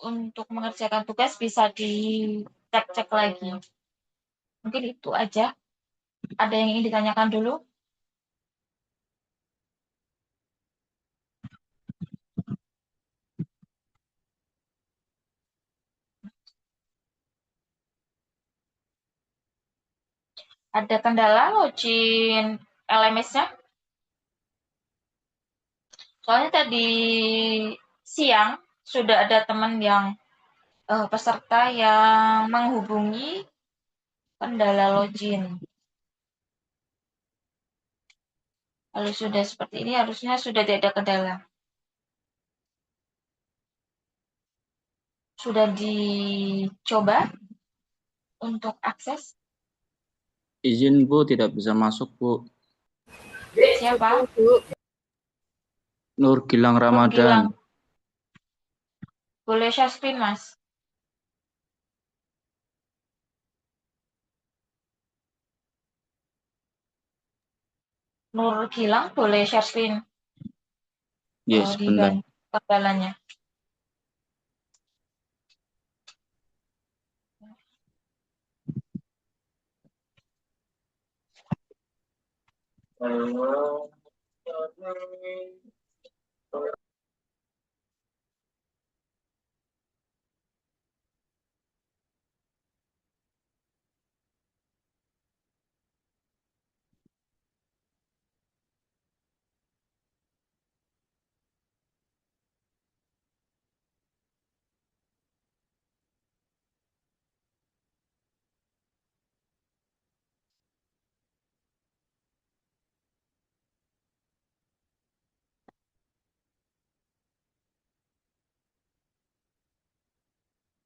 untuk mengerjakan tugas bisa dicek-cek lagi. Mungkin itu aja. Ada yang ingin ditanyakan dulu? Ada kendala login LMS-nya? Soalnya tadi siang sudah ada teman yang peserta yang menghubungi kendala login. Kalau sudah seperti ini harusnya sudah tidak ada kendala. Sudah dicoba untuk akses? Izin Bu, tidak bisa masuk Bu. Siapa? Nur Gilang Ramadan. Gilang. Boleh share screen, Mas? Nur Gilang boleh share screen Yes, di sebentar. kendalanya.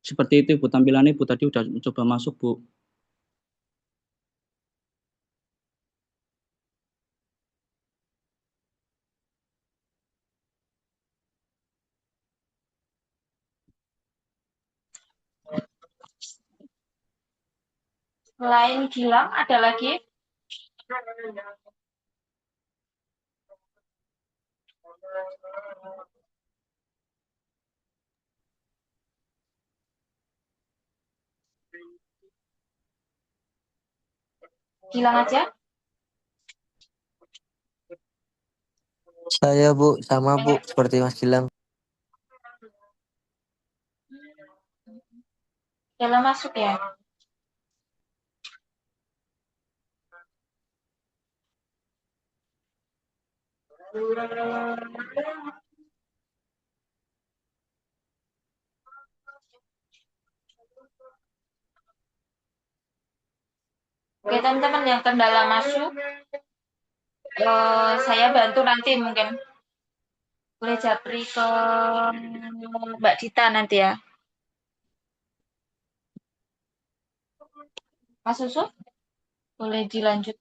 Seperti itu Bu tampilannya Bu, tadi udah coba masuk Bu. Selain Gilang, ada lagi? Gilang aja? Saya Bu, sama Bu, seperti Mas Gilang. Dalam masuk ya? Oke, teman-teman yang kendala masuk, saya bantu nanti mungkin. Boleh japri ke Mbak Dita nanti ya. Mas Susu, boleh dilanjut.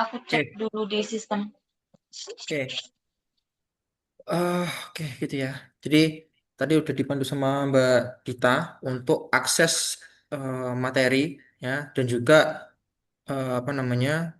Aku cek dulu di sistem. Oke. Oke, gitu ya. Jadi tadi udah dipandu sama Mbak Dita untuk akses materi ya dan juga apa namanya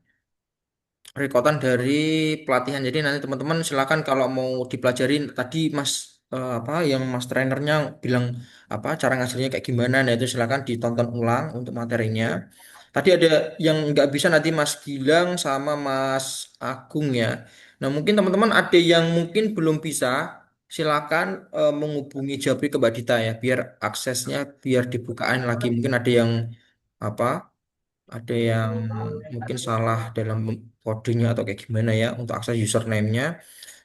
rekotan dari pelatihan. Jadi nanti teman-teman silakan kalau mau dipelajarin tadi Mas apa yang Mas trainernya bilang apa cara ngajarnya kayak gimana. Nah itu silakan ditonton ulang untuk materinya. Tadi ada yang nggak bisa nanti Mas Gilang sama Mas Agung ya. Nah mungkin teman-teman ada yang mungkin belum bisa. Silakan menghubungi Jabri ke Mbak Dita ya, biar aksesnya biar dibukain lagi. Mungkin ada yang apa ada yang mungkin salah dalam kodenya atau kayak gimana ya untuk akses username-nya.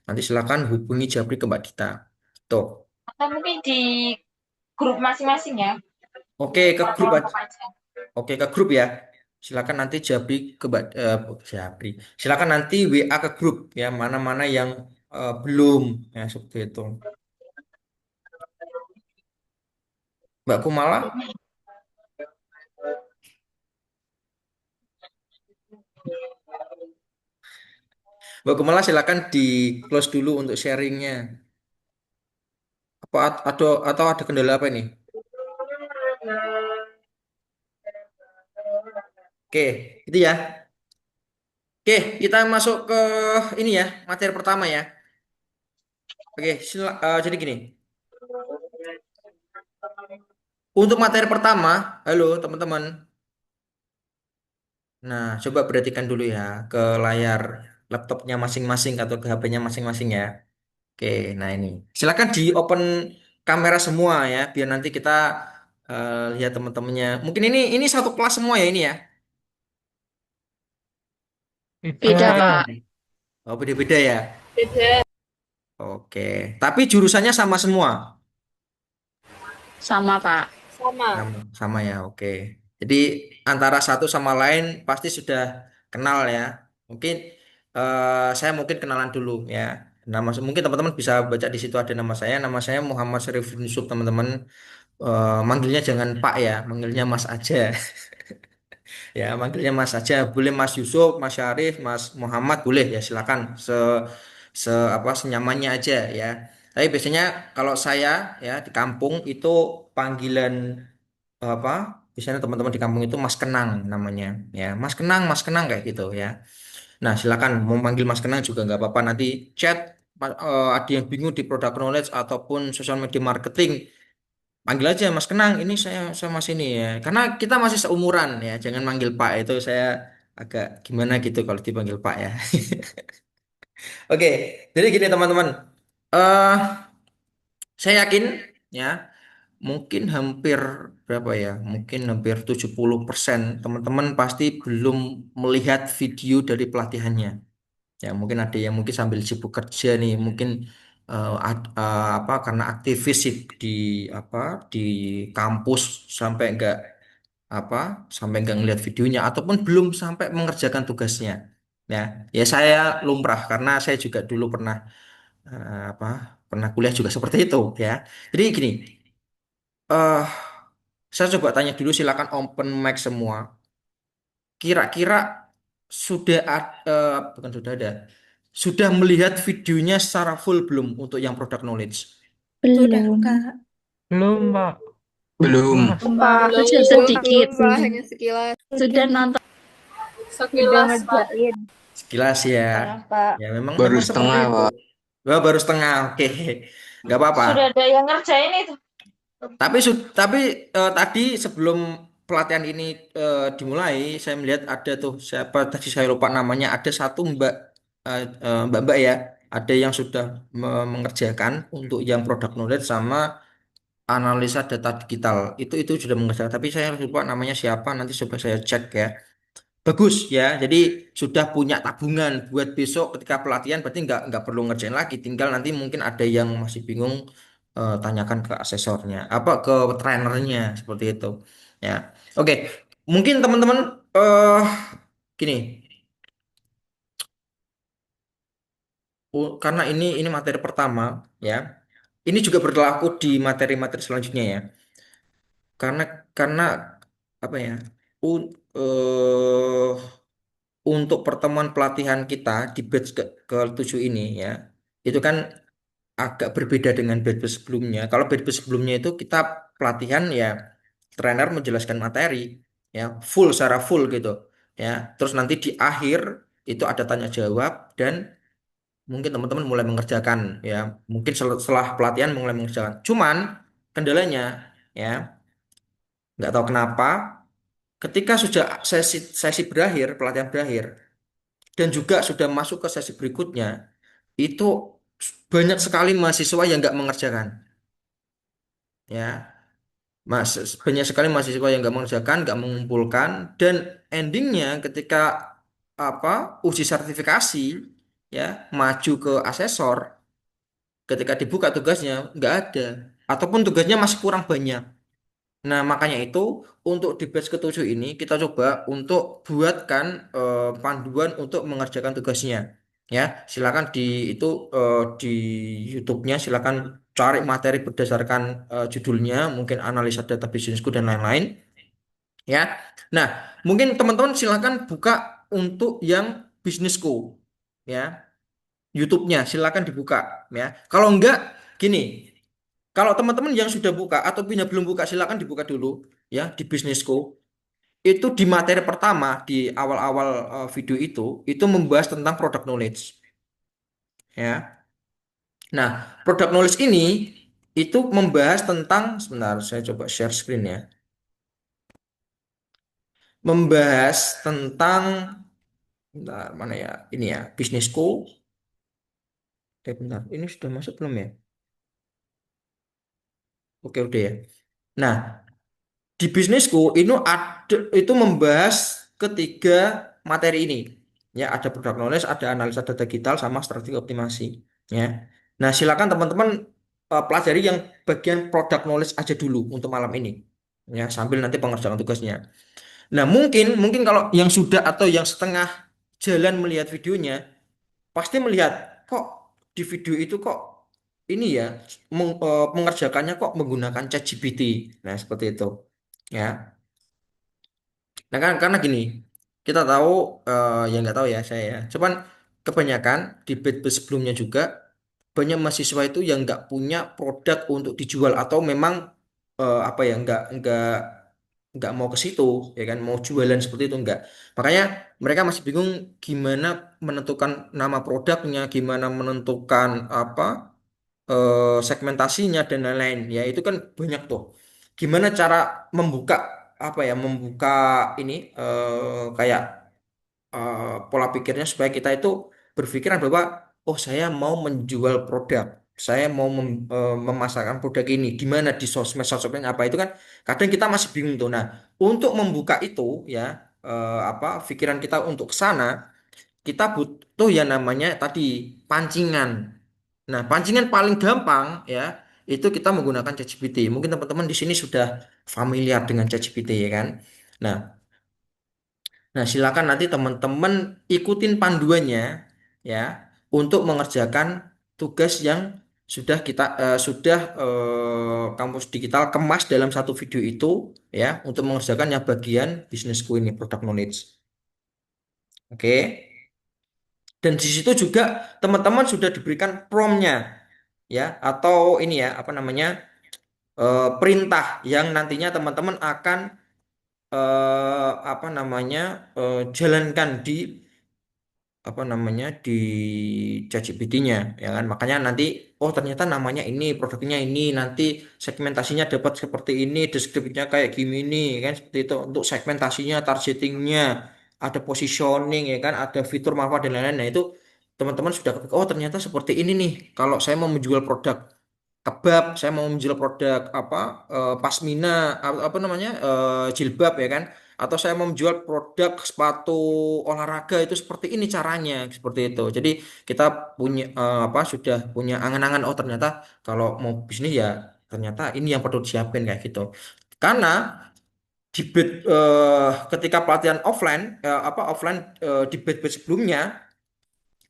Nanti silakan hubungi Jabri ke Mbak Dita. Tuh. Atau mungkin di grup masing-masing ya. Oke, ke grup aja. Kelompok aja. Oke, ke grup ya. Silakan nanti Jabri. Silakan nanti WA ke grup ya, mana-mana yang belum ya seperti itu. Mbak Kumala, Mbak Kumala silakan di close dulu untuk sharingnya. Apa atau ada kendala apa ini? Oke, itu ya. Oke, kita masuk ke ini ya, materi pertama ya. Oke, jadi gini. Untuk materi pertama, halo teman-teman. Nah, coba perhatikan dulu ya ke layar laptopnya masing-masing atau ke HP-nya masing-masing ya. Oke, nah ini. Silakan di open kamera semua ya, biar nanti kita lihat teman-temannya. Mungkin ini satu kelas semua ya ini ya. Beda, Beda. Pak. Oh, beda-beda ya. Beda. Oke, tapi jurusannya sama semua. Sama, Pak. Sama. Sama ya, oke. Jadi antara satu sama lain pasti sudah kenal ya. Mungkin saya mungkin kenalan dulu ya. Mungkin teman-teman bisa baca di situ ada nama saya. Nama saya Muhammad Syarif Yusuf teman-teman. Manggilnya jangan Pak ya, manggilnya Mas aja. Ya, manggilnya Mas aja. Boleh Mas Yusuf, Mas Syarif, Mas Muhammad boleh ya. Silakan senyamannya aja ya. Tapi biasanya kalau saya ya di kampung itu panggilan apa biasanya teman-teman di kampung itu Mas Kenang namanya ya, Mas Kenang kayak gitu ya. Nah silakan mau manggil Mas Kenang juga nggak apa-apa, nanti chat ada yang bingung di product knowledge ataupun social media marketing, panggil aja Mas Kenang, ini saya Mas ini ya, karena kita masih seumuran ya, jangan manggil Pak, itu saya agak gimana gitu kalau dipanggil Pak ya. Oke, jadi gini teman-teman, eh saya yakin ya, mungkin hampir berapa ya? Mungkin hampir 70% teman-teman pasti belum melihat video dari pelatihannya. Ya, mungkin ada yang mungkin sambil sibuk kerja nih, mungkin apa karena aktivis sih di apa di kampus sampai enggak ngelihat videonya ataupun belum sampai mengerjakan tugasnya. Ya, ya saya lumrah karena saya juga dulu pernah apa pernah kuliah juga seperti itu ya. Jadi gini, eh saya coba tanya dulu, silakan open mic semua. Kira-kira bukan sudah ada, sudah melihat videonya secara full belum untuk yang product knowledge? Sudah, Belum. Kak. Belum, Mbak. Belum. Pak. Sudah sedikit. Pak. Hanya sekilas. Sudah nonton. Sekilas, Pak. Sekilas ya. Pak. Ya memang Baru memang seperti setengah, itu. Pak. Wah, baru setengah. Oke. Nggak apa-apa. Sudah ada yang ngerjain itu. Tapi tadi sebelum pelatihan ini dimulai, saya melihat ada tuh siapa tadi saya lupa namanya, ada satu mbak ya, ada yang sudah mengerjakan untuk yang product knowledge sama analisa data digital. Itu sudah mengerjakan. Tapi saya lupa namanya siapa. Nanti coba saya cek ya. Bagus ya. Jadi sudah punya tabungan buat besok ketika pelatihan. Berarti nggak perlu ngerjain lagi. Tinggal nanti mungkin ada yang masih bingung, tanyakan ke asesornya, apa ke trainernya seperti itu. Ya, oke. Mungkin teman-teman gini. Karena ini materi pertama ya. Ini juga berlaku di materi-materi selanjutnya ya. Karena karena apa ya? un- eh, untuk pertemuan pelatihan kita di batch ke-7 ini ya, itu kan agak berbeda dengan batch sebelumnya. Kalau batch sebelumnya itu kita pelatihan ya, trainer menjelaskan materi ya, full secara full gitu ya. Terus nanti di akhir itu ada tanya jawab dan mungkin teman-teman mulai mengerjakan ya. Mungkin setelah pelatihan mulai mengerjakan. Cuman kendalanya ya, nggak tahu kenapa ketika sudah sesi berakhir, pelatihan berakhir, dan juga sudah masuk ke sesi berikutnya, itu banyak sekali mahasiswa yang nggak mengerjakan. Ya, banyak sekali mahasiswa yang nggak mengerjakan, nggak mengumpulkan, dan endingnya ketika uji sertifikasi ya, maju ke asesor, ketika dibuka tugasnya nggak ada. ataupun tugasnya masih kurang banyak. Nah, makanya itu untuk di batch ketujuh ini kita coba untuk buatkan panduan untuk mengerjakan tugasnya. Ya, silakan di itu di YouTube-nya silakan cari materi berdasarkan judulnya, mungkin analisa data bisnisku dan lain-lain. Ya, nah mungkin teman-teman silakan buka untuk yang bisnisku, ya YouTube-nya silakan dibuka, ya. Kalau enggak, gini. Kalau teman-teman yang sudah buka atau punya belum buka, silakan dibuka dulu ya di bisnisku. Itu di materi pertama di awal-awal video itu membahas tentang product knowledge ya. Nah, product knowledge ini itu membahas tentang sebentar saya coba share screen ya. Membahas tentang bentar, mana ya? Ini ya, bisnisku. Bentar, ini sudah masuk belum ya? Oke, udah ya. Nah, di bisnisku itu membahas ketiga materi ini. Ya, ada product knowledge, ada analisa data digital sama strategi optimasi, ya. Nah, silakan teman-teman pelajari yang bagian product knowledge aja dulu untuk malam ini. Ya, sambil nanti pengerjaan tugasnya. Nah, mungkin mungkin kalau yang sudah atau yang setengah jalan melihat videonya pasti melihat kok di video itu kok ini ya mengerjakannya kok menggunakan ChatGPT. Nah, seperti itu. Ya. Nah kan karena gini, kita tahu ya nggak tahu ya saya ya. Cuman kebanyakan di batch sebelumnya juga banyak mahasiswa itu yang nggak punya produk untuk dijual atau memang apa ya nggak mau ke situ ya kan mau jualan seperti itu nggak. Makanya mereka masih bingung gimana menentukan nama produknya, gimana menentukan apa segmentasinya dan lain-lain. Ya itu kan banyak tuh. Gimana cara membuka apa ya membuka ini kayak pola pikirnya supaya kita itu berpikiran bahwa oh saya mau menjual produk, saya mau memasarkan produk ini di mana di sosmed apa itu kan kadang kita masih bingung tuh. Nah, untuk membuka itu ya apa pikiran kita untuk ke sana kita butuh yang namanya tadi pancingan. Nah, pancingan paling gampang ya itu kita menggunakan ChatGPT. Mungkin teman-teman di sini sudah familiar dengan ChatGPT ya kan. Nah, silakan nanti teman-teman ikutin panduannya ya untuk mengerjakan tugas yang sudah kampus digital kemas dalam satu video itu ya untuk mengerjakan yang bagian bisnisku ini product knowledge. Oke. Dan di situ juga teman-teman sudah diberikan promnya ya atau ini ya apa namanya perintah yang nantinya teman-teman akan apa namanya jalankan di apa namanya di ChatGPT-nya ya kan makanya nanti oh ternyata namanya ini produknya ini nanti segmentasinya dapat seperti ini deskripsinya kayak gini kan seperti itu untuk segmentasinya targetingnya ada positioning ya kan ada fitur manfaat dan lain-lain nah itu teman-teman sudah ketik oh ternyata seperti ini nih kalau saya mau menjual produk kebab saya mau menjual produk apa pasmina apa namanya jilbab ya kan atau saya mau menjual produk sepatu olahraga itu seperti ini caranya seperti itu jadi kita punya apa sudah punya angan-angan oh ternyata kalau mau bisnis ya ternyata ini yang perlu disiapin kayak gitu karena ketika pelatihan offline apa offline di batch sebelumnya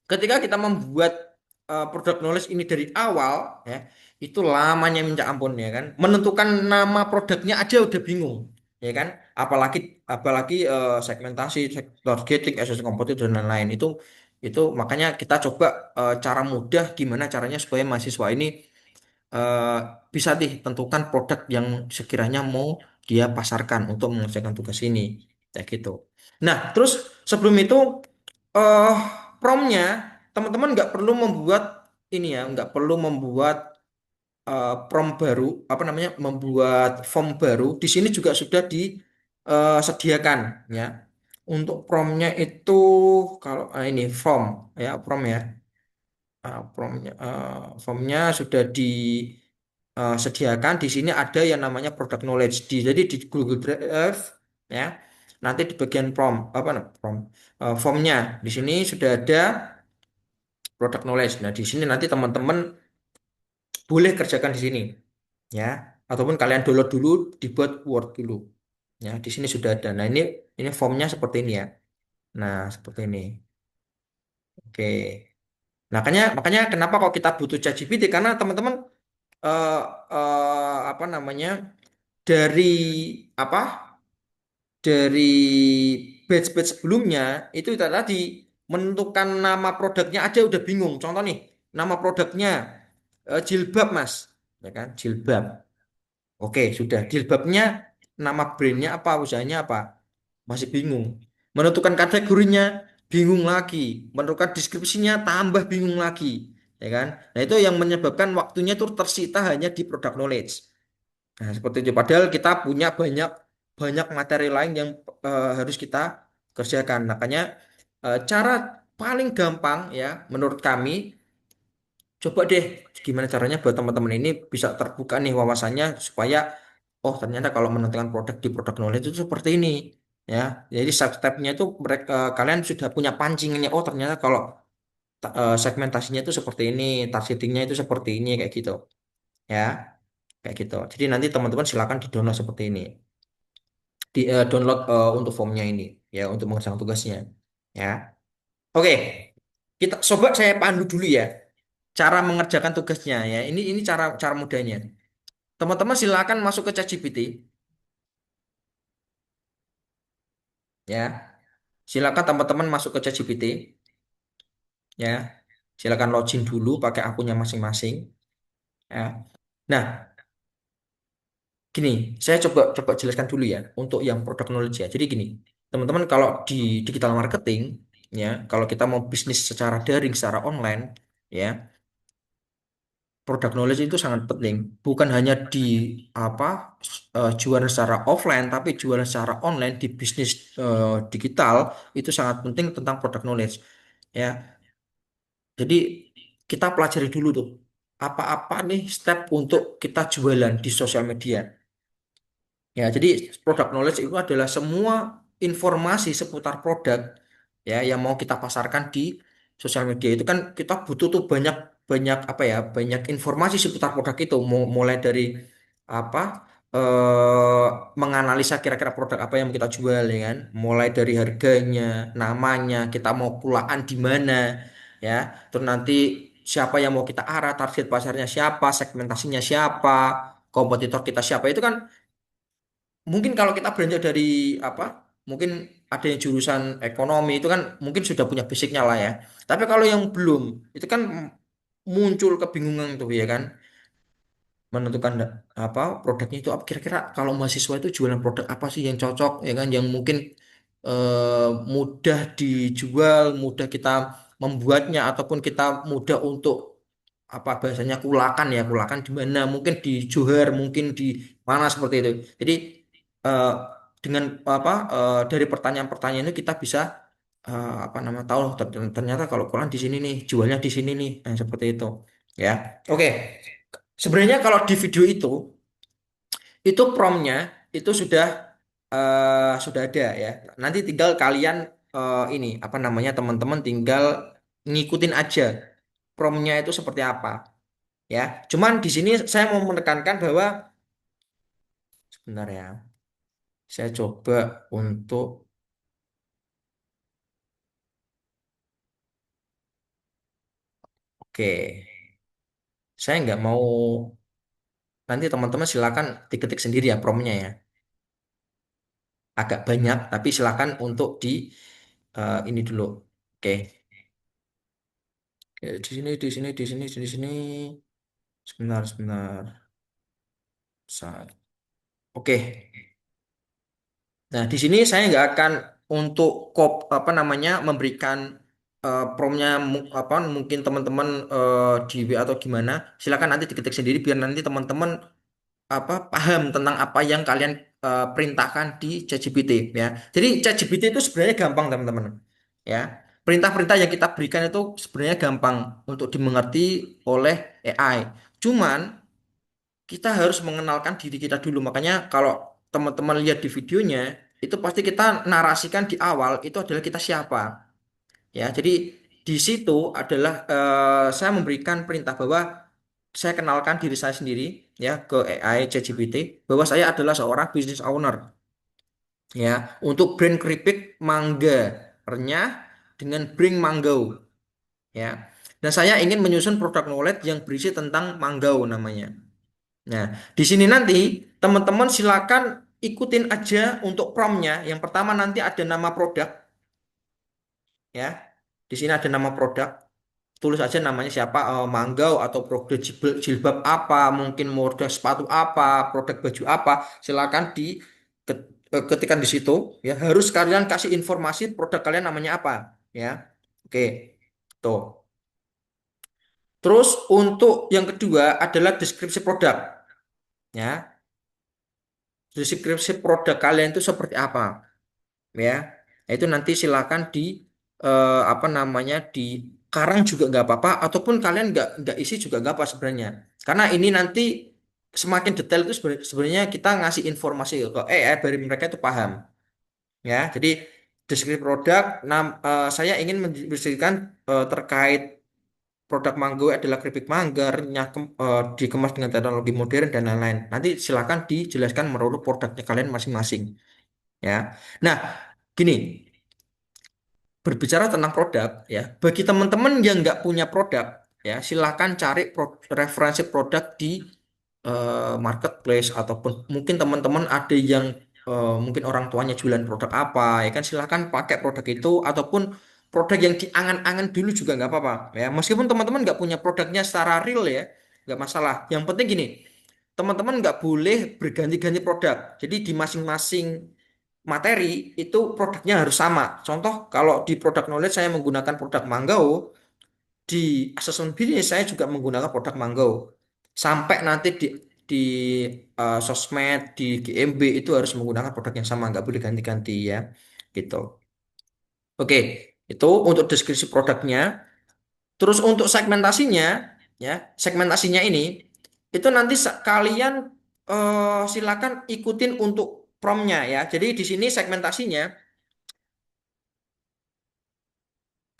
ketika kita membuat produk knowledge ini dari awal ya itu lamanya minta ampun ya kan menentukan nama produknya aja udah bingung ya kan apalagi apalagi segmentasi targeting assessment kompetitif dan lain-lain itu makanya kita coba cara mudah gimana caranya supaya mahasiswa ini eh, bisa tentukan produk yang sekiranya mau dia pasarkan untuk mengerjakan tugas ini kayak gitu nah terus sebelum itu eh promnya teman-teman nggak perlu membuat ini ya nggak perlu membuat prom baru apa namanya membuat form baru di sini juga sudah disediakan ya untuk promnya itu kalau ini form ya prom ya formnya sudah disediakan di sini ada yang namanya product knowledge jadi di Google Drive ya nanti di bagian prom apa prom formnya di sini sudah ada product knowledge. Nah, di sini nanti teman-teman boleh kerjakan di sini. ya. Ataupun kalian download dulu, dibuat Word dulu. Ya, di sini sudah ada. Nah, ini formnya seperti ini ya. Nah, seperti ini. Oke. Nah, makanya makanya kenapa kok kita butuh ChatGPT, karena teman-teman eh apa namanya, dari apa dari batch-batch sebelumnya itu tadi menentukan nama produknya aja udah bingung. Contoh nih, nama produknya jilbab Mas, ya kan, jilbab. Oke, sudah jilbabnya, nama brandnya apa, usahanya apa, masih bingung. Menentukan kategorinya bingung lagi, menentukan deskripsinya tambah bingung lagi, ya kan. Nah, itu yang menyebabkan waktunya itu tersita hanya di product knowledge. Nah, seperti itu. Padahal kita punya banyak banyak materi lain yang harus kita kerjakan. Makanya cara paling gampang ya menurut kami, coba deh gimana caranya buat teman-teman ini bisa terbuka nih wawasannya supaya oh ternyata kalau menentukan produk di produk knowledge itu seperti ini ya. Jadi step-stepnya itu mereka kalian sudah punya pancingannya. Oh ternyata kalau segmentasinya itu seperti ini, targetingnya itu seperti ini kayak gitu ya. Kayak gitu. Jadi nanti teman-teman silakan di-download seperti ini. Download untuk formnya ini ya untuk mengerjakan tugasnya ya. Oke, kita coba saya pandu dulu ya cara mengerjakan tugasnya ya. Ini cara cara mudahnya. Teman-teman silakan masuk ke ChatGPT ya. Silakan teman-teman masuk ke ChatGPT ya. Silakan login dulu pakai akunnya masing-masing ya. Nah, gini, saya coba coba jelaskan dulu ya untuk yang product knowledge ya. Jadi gini, teman-teman kalau di digital marketing ya, kalau kita mau bisnis secara daring, secara online ya, product knowledge itu sangat penting. Bukan hanya di apa jualan secara offline, tapi jualan secara online di bisnis digital itu sangat penting tentang product knowledge ya. Jadi kita pelajari dulu tuh apa-apa nih step untuk kita jualan di sosial media. Ya, jadi product knowledge itu adalah semua informasi seputar produk ya yang mau kita pasarkan di sosial media. Itu kan kita butuh tuh banyak banyak apa ya, banyak informasi seputar produk itu. Mulai dari apa eh menganalisa kira-kira produk apa yang mau kita jual ya kan. Mulai dari harganya, namanya, kita mau pulaan di mana ya. Terus nanti siapa yang mau kita arah, target pasarnya siapa, segmentasinya siapa, kompetitor kita siapa, itu kan mungkin kalau kita beranjak dari apa, mungkin ada yang jurusan ekonomi itu kan mungkin sudah punya basicnya lah ya. Tapi kalau yang belum, itu kan muncul kebingungan tuh ya kan, menentukan apa produknya itu apa, kira-kira kalau mahasiswa itu jualan produk apa sih yang cocok ya kan, yang mungkin mudah dijual, mudah kita membuatnya, ataupun kita mudah untuk apa bahasanya kulakan ya, kulakan di mana, mungkin di Johar, mungkin di mana seperti itu. Jadi eh, dengan apa dari pertanyaan-pertanyaan itu kita bisa apa nama tahu ternyata kalau kolan di sini nih, jualnya di sini nih, nah, seperti itu ya. Oke, sebenarnya kalau di video itu promptnya itu sudah ada ya. Nanti tinggal kalian ini apa namanya, teman-teman tinggal ngikutin aja promptnya itu seperti apa ya. Cuman di sini saya mau menekankan bahwa sebentar ya. Saya coba untuk oke. Saya nggak mau, nanti teman-teman silakan diketik sendiri ya promptnya ya. Agak banyak tapi silakan untuk di ini dulu. Oke. Oke, di sini di sini di sini di sini. Sebentar sebentar. Oke. Nah, di sini saya nggak akan untuk apa namanya memberikan promptnya apa mungkin teman-teman di W atau gimana. Silakan nanti diketik sendiri biar nanti teman-teman apa paham tentang apa yang kalian perintahkan di ChatGPT ya. Jadi ChatGPT itu sebenarnya gampang teman-teman ya. Perintah-perintah yang kita berikan itu sebenarnya gampang untuk dimengerti oleh AI. Cuman kita harus mengenalkan diri kita dulu. Makanya kalau teman-teman lihat di videonya, itu pasti kita narasikan di awal itu adalah kita siapa. Ya, jadi di situ adalah saya memberikan perintah bahwa saya kenalkan diri saya sendiri ya ke AI ChatGPT bahwa saya adalah seorang business owner ya untuk brand keripik mangga renyah dengan brand mango ya. Dan saya ingin menyusun produk knowledge yang berisi tentang mango namanya. Nah, di sini nanti teman-teman silakan ikutin aja untuk promptnya. Yang pertama nanti ada nama produk ya. Di sini ada nama produk. Tulis aja namanya siapa, Manggau atau produk jilbab apa, mungkin produk sepatu apa, produk baju apa. Silakan ketikkan di situ ya. Harus kalian kasih informasi produk kalian namanya apa ya. Oke. Tuh. Terus untuk yang kedua adalah deskripsi produk ya. Deskripsi produk kalian itu seperti apa ya. Nah, itu nanti silakan apa namanya di karang juga nggak apa-apa ataupun kalian nggak isi juga nggak apa sebenarnya. Karena ini nanti semakin detail itu sebenarnya kita ngasih informasi ke dari mereka itu paham ya. Jadi deskripsi produk saya ingin mendeskripsikan terkait produk Mango adalah keripik mangga, dikemas dengan teknologi modern dan lain-lain. Nanti silakan dijelaskan menurut produknya kalian masing-masing ya. Nah, gini, berbicara tentang produk ya, bagi teman-teman yang nggak punya produk ya, silakan cari referensi produk di marketplace ataupun mungkin teman-teman ada yang mungkin orang tuanya jualan produk apa ya kan, silakan pakai produk itu ataupun produk yang diangan-angan dulu juga nggak apa-apa ya, meskipun teman-teman nggak punya produknya secara real ya nggak masalah. Yang penting gini, teman-teman nggak boleh berganti-ganti produk. Jadi di masing-masing materi itu produknya harus sama. Contoh kalau di produk knowledge saya menggunakan produk Manggau, di assessment bisnis saya juga menggunakan produk Manggau. Sampai nanti di sosmed, di GMB itu harus menggunakan produk yang sama, nggak boleh ganti-ganti ya. Gitu. Oke, itu untuk deskripsi produknya. Terus untuk segmentasinya, ya, segmentasinya ini itu nanti kalian silakan ikutin untuk promptnya ya. Jadi di sini segmentasinya,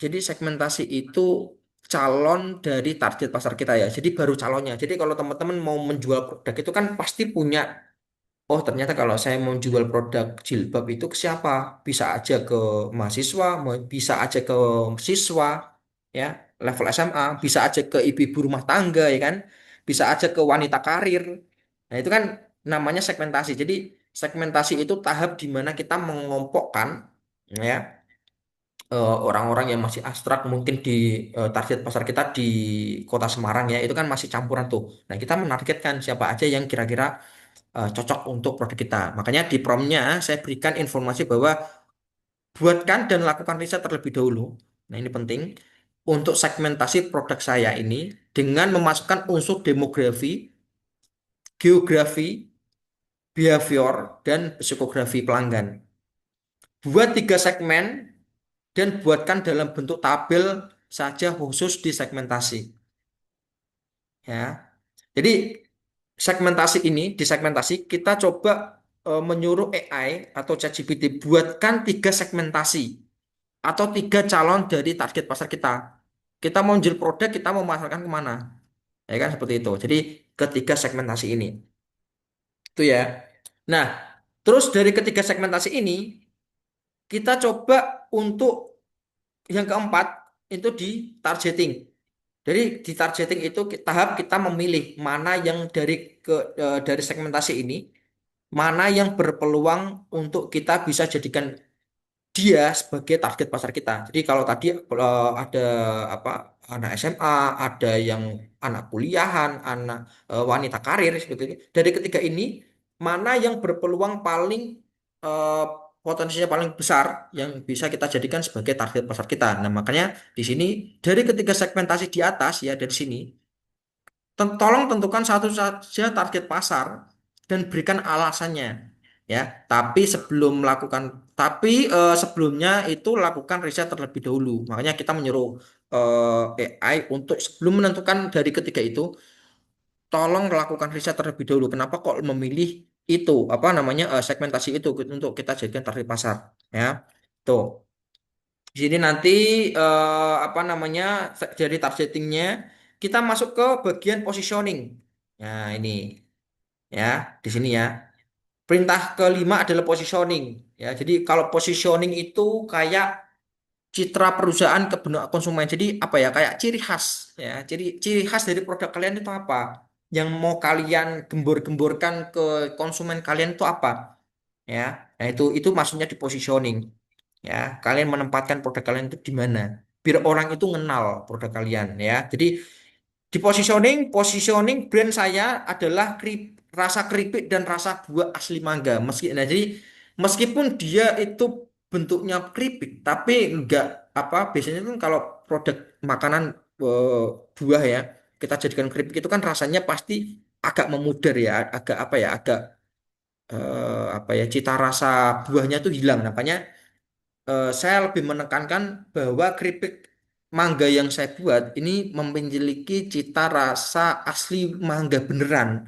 jadi segmentasi itu calon dari target pasar kita ya. Jadi baru calonnya. Jadi kalau teman-teman mau menjual produk itu kan pasti punya. Oh, ternyata kalau saya mau jual produk jilbab itu ke siapa? Bisa aja ke mahasiswa, bisa aja ke siswa, ya, level SMA, bisa aja ke ibu-ibu rumah tangga, ya kan? Bisa aja ke wanita karir. Nah, itu kan namanya segmentasi. Jadi, segmentasi itu tahap di mana kita mengelompokkan, ya, orang-orang yang masih abstrak mungkin di target pasar kita di Kota Semarang ya, itu kan masih campuran tuh. Nah, kita menargetkan siapa aja yang kira-kira cocok untuk produk kita. Makanya di promnya saya berikan informasi bahwa buatkan dan lakukan riset terlebih dahulu. Nah, ini penting untuk segmentasi produk saya ini dengan memasukkan unsur demografi, geografi, behavior, dan psikografi pelanggan. Buat 3 segmen dan buatkan dalam bentuk tabel saja khusus di segmentasi. Ya. Jadi di segmentasi kita coba menyuruh AI atau ChatGPT buatkan 3 segmentasi atau 3 calon dari target pasar kita. Kita mau jual produk, kita mau memasarkan kemana? Ya kan seperti itu. Jadi ketiga segmentasi ini. Itu ya. Nah, terus dari ketiga segmentasi ini, kita coba untuk yang keempat, itu di targeting. Jadi di targeting itu tahap kita memilih mana yang dari segmentasi ini, mana yang berpeluang untuk kita bisa jadikan dia sebagai target pasar kita. Jadi kalau tadi ada apa, anak SMA, ada yang anak kuliahan, anak wanita karir seperti itu. Dari ketiga ini mana yang berpeluang paling eh, potensinya paling besar yang bisa kita jadikan sebagai target pasar kita. Nah, makanya di sini dari ketiga segmentasi di atas ya dari sini tolong tentukan satu saja target pasar dan berikan alasannya ya. Sebelumnya itu lakukan riset terlebih dahulu. Makanya kita menyuruh AI untuk sebelum menentukan dari ketiga itu, tolong lakukan riset terlebih dahulu. Kenapa kok memilih itu apa namanya segmentasi itu untuk kita jadikan target pasar ya. Tuh. Di sini nanti apa namanya dari targetingnya kita masuk ke bagian positioning. Nah, ini ya, di sini ya. Perintah kelima adalah positioning. Ya, jadi kalau positioning itu kayak citra perusahaan ke benak konsumen. Jadi apa ya? Kayak ciri khas ya. Jadi ciri khas dari produk kalian itu apa? Yang mau kalian gembor-gemborkan ke konsumen kalian itu apa? Ya. Nah, itu maksudnya di positioning. Ya, kalian menempatkan produk kalian itu di mana? Biar orang itu kenal produk kalian ya. Jadi di positioning brand saya adalah rasa keripik dan rasa buah asli mangga. Jadi meskipun dia itu bentuknya keripik, tapi enggak apa biasanya kan kalau produk makanan eh, buah ya kita jadikan keripik itu kan rasanya pasti agak memudar ya, agak apa ya, agak apa ya cita rasa buahnya itu hilang. Makanya saya lebih menekankan bahwa keripik mangga yang saya buat ini memiliki cita rasa asli mangga beneran.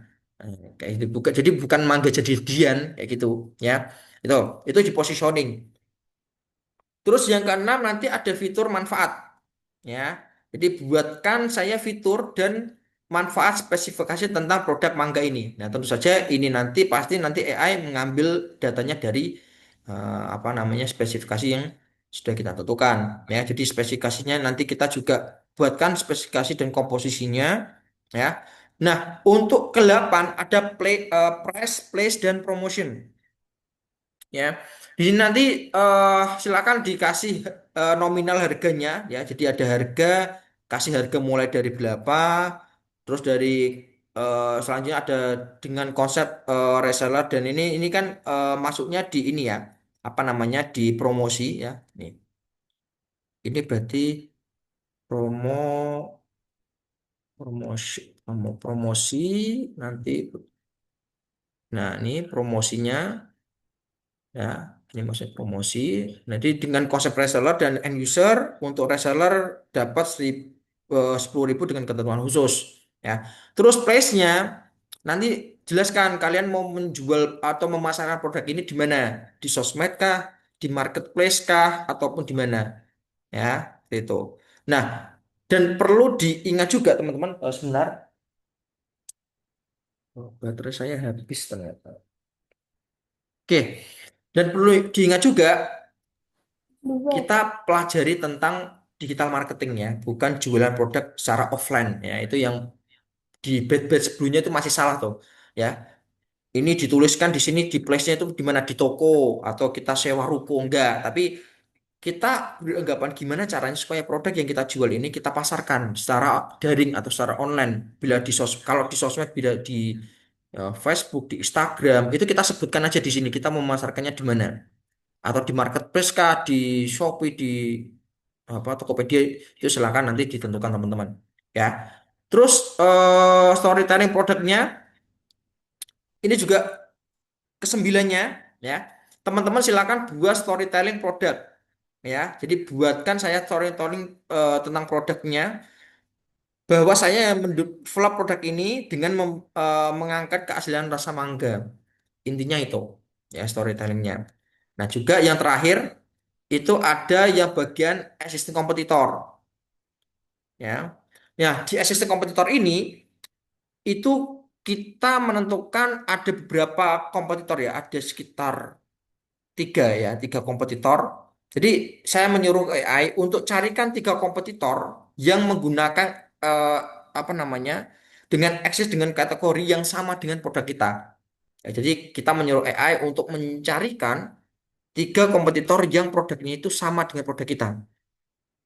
Kayak gitu. Jadi bukan mangga jadi-jadian kayak gitu ya. Itu itu di positioning. Terus yang keenam nanti ada fitur manfaat ya. Jadi buatkan saya fitur dan manfaat spesifikasi tentang produk mangga ini. Nah, tentu saja ini nanti AI mengambil datanya dari apa namanya spesifikasi yang sudah kita tentukan ya. Jadi spesifikasinya nanti kita juga buatkan spesifikasi dan komposisinya ya. Nah, untuk ke-8 ada price, place dan promotion ya. Di sini nanti silakan dikasih nominal harganya ya. Jadi ada harga, kasih harga mulai dari berapa, terus dari selanjutnya ada dengan konsep reseller dan ini kan masuknya di ini ya. Apa namanya di promosi ya. Nih. Ini berarti promo promosi nanti. Nah, ini promosinya ya ini maksud promosi. Jadi dengan konsep reseller dan end user untuk reseller dapat 10.000 dengan ketentuan khusus ya. Terus price-nya nanti jelaskan kalian mau menjual atau memasarkan produk ini di mana, di sosmed kah, di marketplace kah, ataupun di mana ya itu. Nah, dan perlu diingat juga teman-teman sebentar. Oh, baterai saya habis ternyata. Oke, dan perlu diingat juga kita pelajari tentang digital marketing ya, bukan jualan produk secara offline ya. Itu yang di batch sebelumnya itu masih salah tuh ya. Ini dituliskan di sini di place-nya itu di mana di toko atau kita sewa ruko enggak, tapi kita beranggapan gimana caranya supaya produk yang kita jual ini kita pasarkan secara daring atau secara online. Bila di kalau di sosmed, bila di Facebook, di Instagram, itu kita sebutkan aja di sini kita memasarkannya di mana atau di marketplace kah, di Shopee, di apa Tokopedia itu silakan nanti ditentukan teman-teman ya. Terus storytelling produknya ini juga kesembilannya ya. Teman-teman silakan buat storytelling produk ya. Jadi buatkan saya storytelling tentang produknya bahwa saya mendevelop produk ini dengan mengangkat keaslian rasa mangga. Intinya itu ya storytellingnya. Nah, juga yang terakhir itu ada yang bagian existing kompetitor ya. Ya, di existing kompetitor ini itu kita menentukan ada beberapa kompetitor ya, ada sekitar tiga kompetitor. Jadi saya menyuruh AI untuk carikan tiga kompetitor yang menggunakan eh, apa namanya dengan akses dengan kategori yang sama dengan produk kita. Ya, jadi kita menyuruh AI untuk mencarikan tiga kompetitor yang produknya itu sama dengan produk kita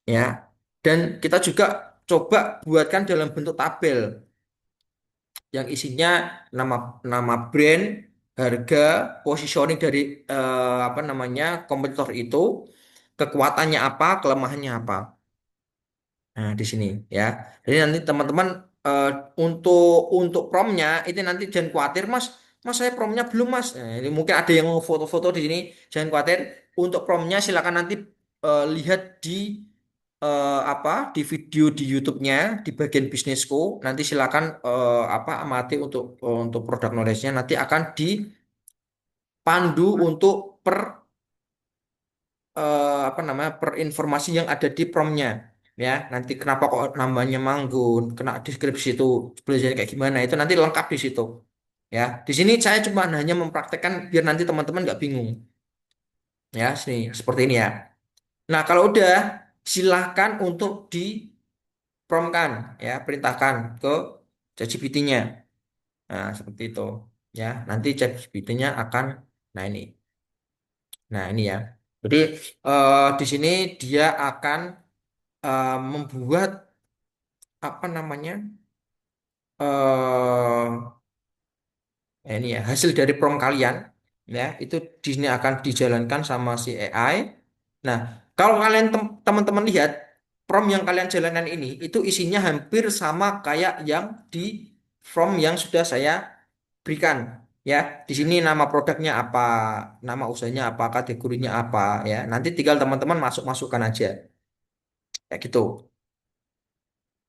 ya. Dan kita juga coba buatkan dalam bentuk tabel yang isinya nama nama brand, harga, positioning dari apa namanya kompetitor itu, kekuatannya apa, kelemahannya apa. Nah, di sini ya. Jadi nanti teman-teman eh, untuk promnya itu nanti jangan khawatir Mas, Mas saya promnya belum Mas. Nah, ini mungkin ada yang mau foto-foto di sini, jangan khawatir. Untuk promnya silakan nanti lihat di apa di video di YouTube-nya di bagian bisnisku. Nanti silakan apa amati untuk produk knowledge-nya nanti akan dipandu untuk per apa namanya per informasi yang ada di promnya. ya. Nanti kenapa kok namanya Manggun, kena deskripsi itu belajarnya kayak gimana, itu nanti lengkap di situ. Ya, di sini saya cuma hanya mempraktekkan biar nanti teman-teman nggak bingung. Ya, sini seperti ini ya. Nah, kalau udah silahkan untuk di prompt-kan, ya, perintahkan ke ChatGPT-nya. Nah, seperti itu. Ya, nanti ChatGPT-nya akan, nah ini. Nah, ini ya. Jadi di sini dia akan membuat apa namanya? eh Ya, ini ya hasil dari prompt kalian ya itu di sini akan dijalankan sama si AI. Nah, kalau kalian teman-teman lihat prompt yang kalian jalankan ini itu isinya hampir sama kayak yang di form yang sudah saya berikan ya. Di sini nama produknya apa, nama usahanya apa, kategorinya apa ya. Nanti tinggal teman-teman masuk-masukkan aja. Kayak gitu.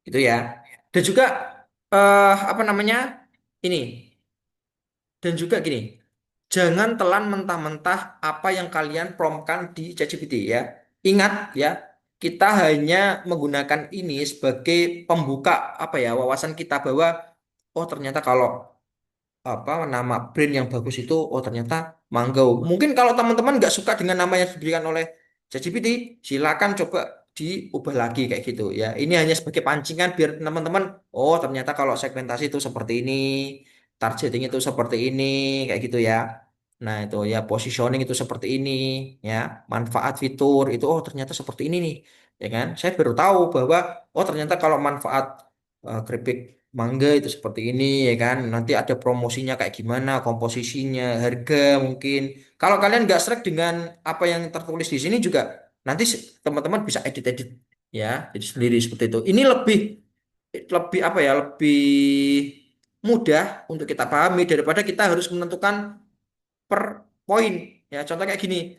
Gitu ya. Dan juga apa namanya? Ini dan juga gini. Jangan telan mentah-mentah apa yang kalian promptkan di ChatGPT ya. Ingat ya, kita hanya menggunakan ini sebagai pembuka apa ya wawasan kita bahwa oh ternyata kalau apa nama brand yang bagus itu oh ternyata Mango. Mungkin kalau teman-teman nggak suka dengan nama yang diberikan oleh ChatGPT, silakan coba diubah lagi kayak gitu ya. Ini hanya sebagai pancingan biar teman-teman oh ternyata kalau segmentasi itu seperti ini, targeting itu seperti ini kayak gitu ya. Nah, itu ya positioning itu seperti ini ya. Manfaat fitur itu oh ternyata seperti ini nih. Ya kan? Saya baru tahu bahwa oh ternyata kalau manfaat keripik mangga itu seperti ini ya kan. Nanti ada promosinya kayak gimana, komposisinya, harga mungkin. Kalau kalian nggak srek dengan apa yang tertulis di sini juga nanti teman-teman bisa edit-edit ya. Jadi sendiri seperti itu. Ini lebih lebih apa ya? Lebih mudah untuk kita pahami daripada kita harus menentukan per poin. Ya, contoh kayak gini.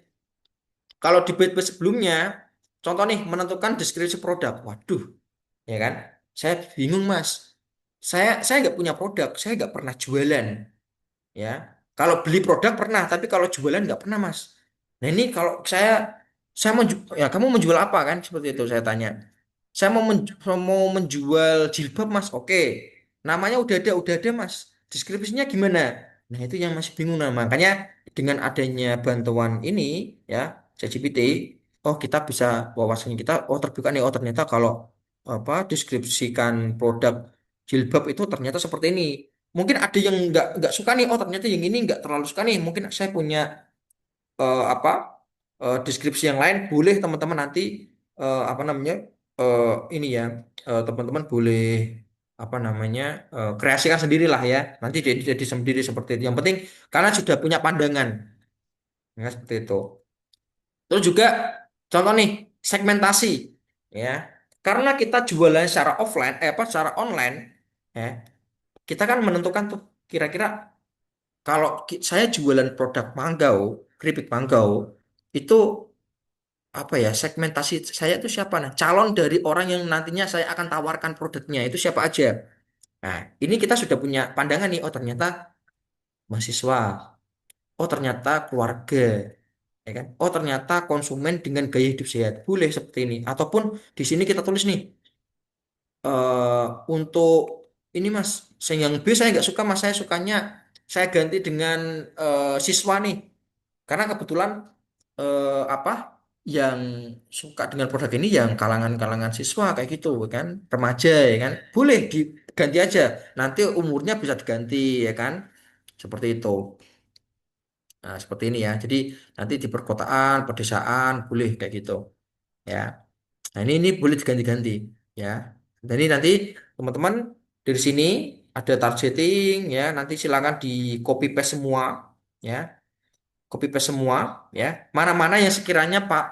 Kalau di bait sebelumnya, contoh nih menentukan deskripsi produk. Waduh, ya kan? Saya bingung, Mas. Saya nggak punya produk, saya nggak pernah jualan, ya. Kalau beli produk pernah, tapi kalau jualan nggak pernah, Mas. Nah ini kalau saya mau ya kamu menjual apa kan? Seperti itu saya tanya. Saya mau menjual jilbab, Mas. Oke. Namanya udah ada, Mas. Deskripsinya gimana? Nah, itu yang masih bingung nah. Makanya dengan adanya bantuan ini ya, ChatGPT, oh kita bisa wawasan kita oh terbuka nih. Oh ternyata kalau apa deskripsikan produk jilbab itu ternyata seperti ini. Mungkin ada yang nggak suka nih. Oh ternyata yang ini nggak terlalu suka nih. Mungkin saya punya apa deskripsi yang lain boleh teman-teman nanti apa namanya eh, ini ya teman-teman boleh apa namanya kreasikan sendiri lah ya nanti jadi sendiri seperti itu yang penting karena sudah punya pandangan ya seperti itu terus juga contoh nih segmentasi ya karena kita jualan secara offline apa secara online ya kita kan menentukan tuh kira-kira kalau saya jualan produk manggau keripik manggau itu apa ya segmentasi saya itu siapa nah calon dari orang yang nantinya saya akan tawarkan produknya itu siapa aja nah ini kita sudah punya pandangan nih oh ternyata mahasiswa oh ternyata keluarga ya kan oh ternyata konsumen dengan gaya hidup sehat boleh seperti ini ataupun di sini kita tulis nih untuk ini mas saya yang B saya nggak suka mas saya sukanya saya ganti dengan siswa nih karena kebetulan apa yang suka dengan produk ini yang kalangan-kalangan siswa kayak gitu kan remaja ya kan boleh diganti aja nanti umurnya bisa diganti ya kan seperti itu nah seperti ini ya jadi nanti di perkotaan pedesaan boleh kayak gitu ya nah ini boleh diganti-ganti ya dan ini nanti teman-teman dari sini ada targeting ya nanti silakan di copy paste semua ya copy paste semua ya. Mana-mana yang sekiranya Pak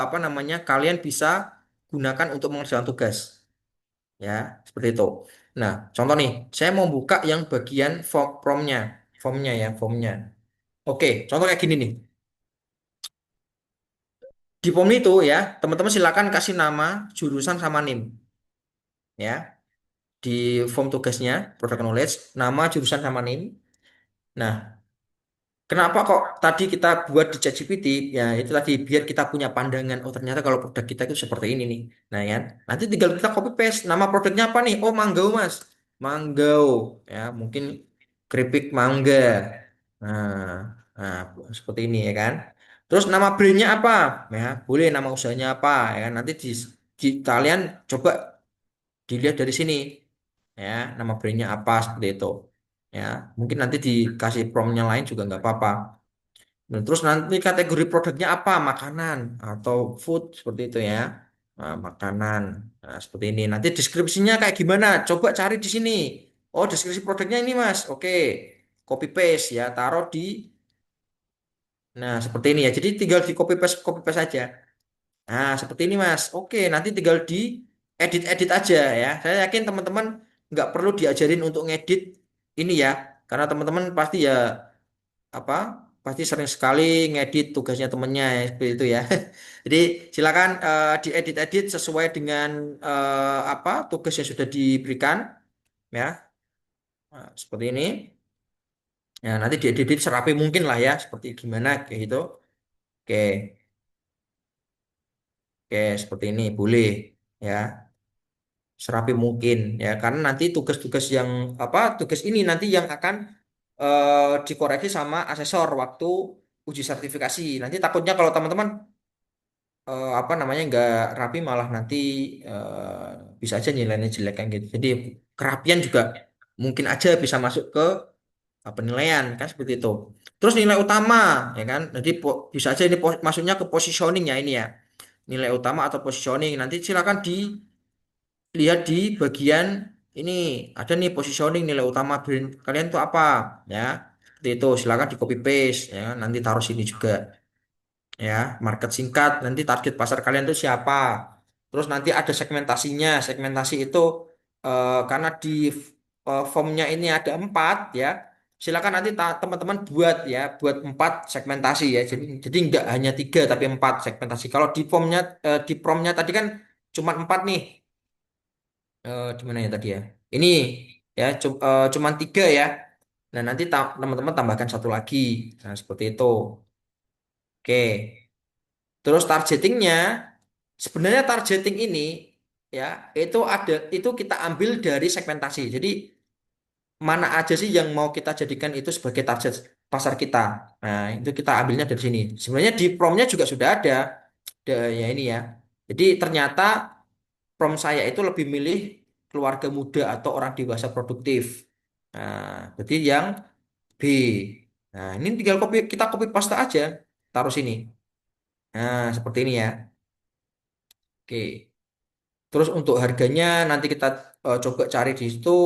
apa namanya kalian bisa gunakan untuk mengerjakan tugas ya, seperti itu. Nah, contoh nih, saya mau buka yang bagian formnya, formnya ya, formnya. Oke, contoh kayak gini nih. Di form itu ya, teman-teman silakan kasih nama, jurusan sama NIM ya. Di form tugasnya, product knowledge, nama, jurusan sama NIM. Nah, Kenapa kok tadi kita buat di ChatGPT? Ya itu tadi biar kita punya pandangan. Oh ternyata kalau produk kita itu seperti ini nih. Nah ya, nanti tinggal kita copy paste. Nama produknya apa nih? Oh mango mas, mango. Ya mungkin keripik mangga. Nah, nah seperti ini ya kan. Terus nama brandnya apa? Ya boleh nama usahanya apa? Ya kan? Nanti kalian coba dilihat dari sini. Ya nama brandnya apa seperti itu. Ya mungkin nanti dikasih promptnya lain juga nggak apa-apa. Nah, terus nanti kategori produknya apa? Makanan atau food seperti itu ya. Nah, makanan. Nah, seperti ini. Nanti deskripsinya kayak gimana? Coba cari di sini. Oh, deskripsi produknya ini, Mas. Oke. Copy paste ya, taruh di Nah, seperti ini ya. Jadi tinggal di copy paste aja. Nah, seperti ini, Mas. Oke, nanti tinggal di edit aja ya. Saya yakin teman-teman nggak perlu diajarin untuk ngedit ini ya. Karena teman-teman pasti ya apa pasti sering sekali ngedit tugasnya temennya ya, seperti itu ya. Jadi silakan diedit-edit sesuai dengan apa tugas yang sudah diberikan ya. Nah, seperti ini. Ya, nanti diedit serapi mungkin lah ya, seperti gimana kayak gitu. Oke, oke seperti ini boleh ya, serapi mungkin ya karena nanti tugas-tugas yang apa tugas ini nanti yang akan dikoreksi sama asesor waktu uji sertifikasi. Nanti takutnya kalau teman-teman apa namanya nggak rapi malah nanti bisa aja nilainya jelek kan gitu. Jadi kerapian juga mungkin aja bisa masuk ke penilaian kan seperti itu. Terus nilai utama ya kan. Jadi bisa aja ini masuknya ke positioning ya ini ya. Nilai utama atau positioning nanti silakan dilihat di bagian ini ada nih positioning nilai utama brand kalian itu apa ya. Seperti itu silakan di copy paste ya nanti taruh sini juga ya market singkat nanti target pasar kalian itu siapa terus nanti ada segmentasi itu karena di formnya ini ada 4 ya silakan nanti teman-teman buat 4 segmentasi ya jadi nggak hanya 3 tapi 4 segmentasi kalau di promnya tadi kan cuma 4 nih di mana ya tadi ya ini ya cuman 3 ya nah nanti teman-teman tambahkan satu lagi nah seperti itu oke. Terus targetingnya, sebenarnya targeting ini ya itu kita ambil dari segmentasi. Jadi mana aja sih yang mau kita jadikan itu sebagai target pasar kita. Nah itu kita ambilnya dari sini. Sebenarnya di promnya juga sudah ya ini ya. Jadi ternyata prom saya itu lebih milih keluarga muda atau orang dewasa produktif. Nah, berarti yang B. Nah ini tinggal kita copy paste aja, taruh sini. Nah seperti ini ya. Oke. Terus untuk harganya nanti kita coba cari di situ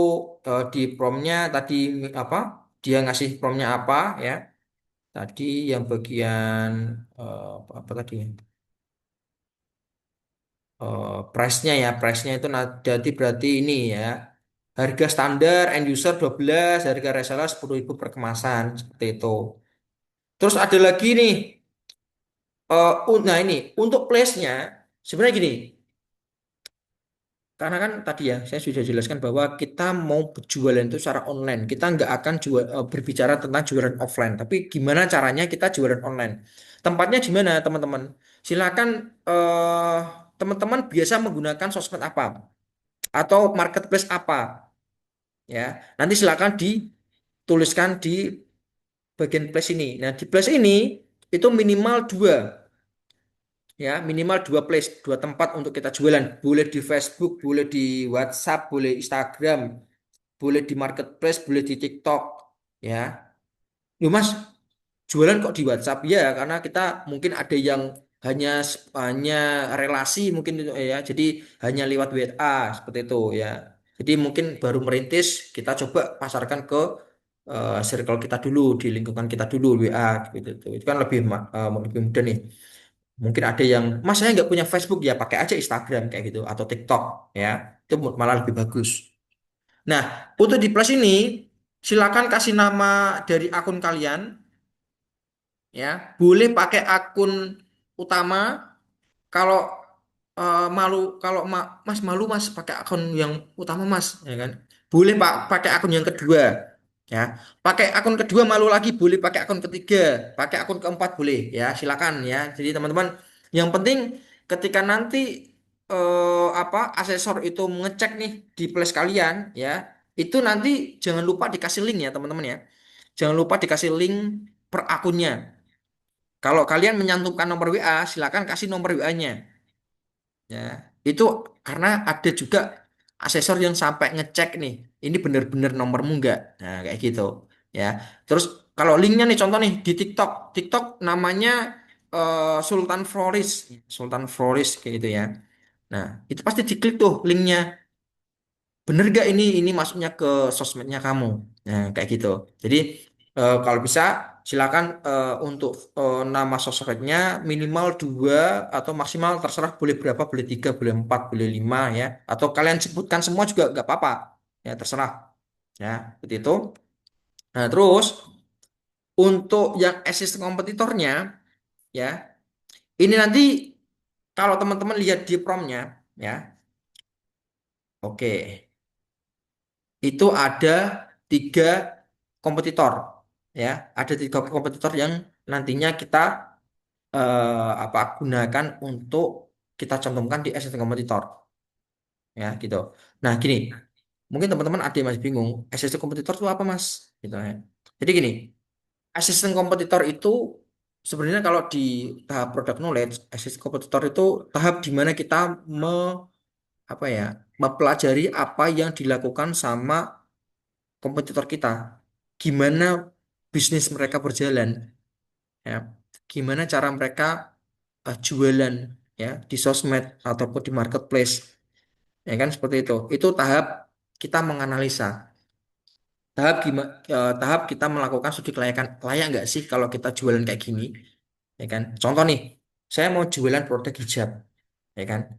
di promnya tadi apa? Dia ngasih promnya apa ya? Tadi yang bagian apa tadi? Price-nya ya, price-nya itu nanti berarti ini ya. Harga standar end user 12, harga reseller 10.000 per kemasan seperti itu. Terus ada lagi nih nah ini untuk place-nya sebenarnya gini, karena kan tadi ya saya sudah jelaskan bahwa kita mau berjualan itu secara online. Kita nggak akan berbicara tentang jualan offline. Tapi gimana caranya kita jualan online? Tempatnya di mana teman-teman? Silakan teman-teman biasa menggunakan sosmed apa atau marketplace apa ya. Nanti silakan dituliskan di bagian place ini. Nah di place ini itu minimal dua ya minimal dua place dua tempat untuk kita jualan boleh di Facebook boleh di WhatsApp boleh Instagram boleh di marketplace boleh di TikTok ya Loh mas jualan kok di WhatsApp ya karena kita mungkin ada yang hanya hanya relasi mungkin itu ya jadi hanya lewat WA seperti itu ya jadi mungkin baru merintis kita coba pasarkan ke circle kita dulu di lingkungan kita dulu WA gitu itu kan lebih mudah nih. Mungkin ada yang, mas saya nggak punya Facebook ya pakai aja Instagram kayak gitu atau TikTok ya itu malah lebih bagus. Nah untuk di plus ini silakan kasih nama dari akun kalian ya. Boleh pakai akun utama kalau malu kalau mas malu mas pakai akun yang utama mas ya kan. Boleh pak pakai akun yang kedua Ya, pakai akun kedua malu lagi boleh, pakai akun ketiga, pakai akun keempat boleh ya, silakan ya. Jadi teman-teman, yang penting ketika nanti asesor itu mengecek nih di place kalian ya, itu nanti jangan lupa dikasih link ya teman-teman ya. Jangan lupa dikasih link per akunnya. Kalau kalian menyantumkan nomor WA, silakan kasih nomor WA-nya. Ya, itu karena ada juga asesor yang sampai ngecek nih, ini bener-bener nomormu enggak? Nah, kayak gitu. Ya. Terus kalau linknya nih, contoh nih di TikTok, TikTok namanya Sultan Floris, Sultan Floris kayak gitu ya. Nah, itu pasti diklik tuh linknya. Bener gak ini masuknya ke sosmednya kamu? Nah, kayak gitu. Jadi kalau bisa silakan untuk nama sosmednya minimal dua atau maksimal terserah boleh berapa, boleh tiga, boleh empat, boleh lima ya. Atau kalian sebutkan semua juga nggak apa-apa. Ya terserah. Ya, seperti itu. Nah, terus untuk yang assistant kompetitornya ya, ini nanti kalau teman-teman lihat di promnya ya, oke. Itu ada tiga kompetitor ya, ada tiga kompetitor yang nantinya kita gunakan untuk kita cantumkan di asisten kompetitor ya gitu. Nah gini, mungkin teman-teman ada yang masih bingung asisten kompetitor itu apa mas gitu ya. Jadi gini, asisten kompetitor itu sebenarnya kalau di tahap product knowledge, asisten kompetitor itu tahap di mana kita apa ya, mempelajari apa yang dilakukan sama kompetitor kita, gimana bisnis mereka berjalan, ya, gimana cara mereka jualan ya di sosmed ataupun di marketplace, ya kan seperti itu. Itu tahap kita menganalisa, tahap kita melakukan studi kelayakan, layak nggak sih kalau kita jualan kayak gini, ya kan. Contoh nih, saya mau jualan produk hijab, ya kan.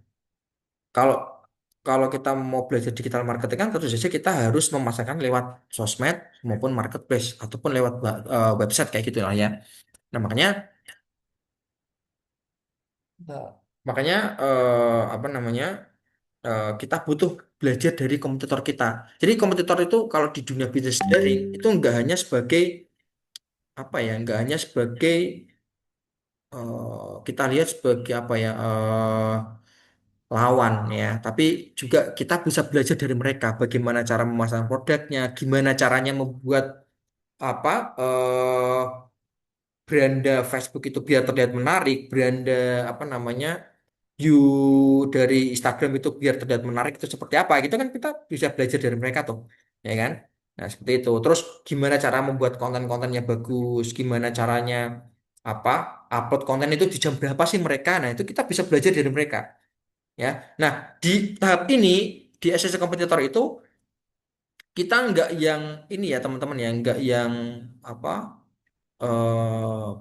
Kalau kalau kita mau belajar digital marketing kan tentu saja kita harus memasarkan lewat sosmed maupun marketplace ataupun lewat website kayak gitu lah ya. Nah, Nah, makanya apa namanya, kita butuh belajar dari kompetitor kita. Jadi kompetitor itu kalau di dunia bisnis daring itu nggak hanya sebagai apa ya, nggak hanya sebagai kita lihat sebagai apa ya, lawan ya, tapi juga kita bisa belajar dari mereka bagaimana cara memasarkan produknya, gimana caranya membuat apa beranda Facebook itu biar terlihat menarik, beranda apa namanya, view dari Instagram itu biar terlihat menarik itu seperti apa gitu kan, kita bisa belajar dari mereka tuh, ya kan. Nah seperti itu. Terus gimana cara membuat konten-kontennya bagus, gimana caranya apa upload konten itu di jam berapa sih mereka, nah itu kita bisa belajar dari mereka ya. Nah di tahap ini, di SSC kompetitor itu kita nggak yang ini ya teman-teman ya, nggak yang apa,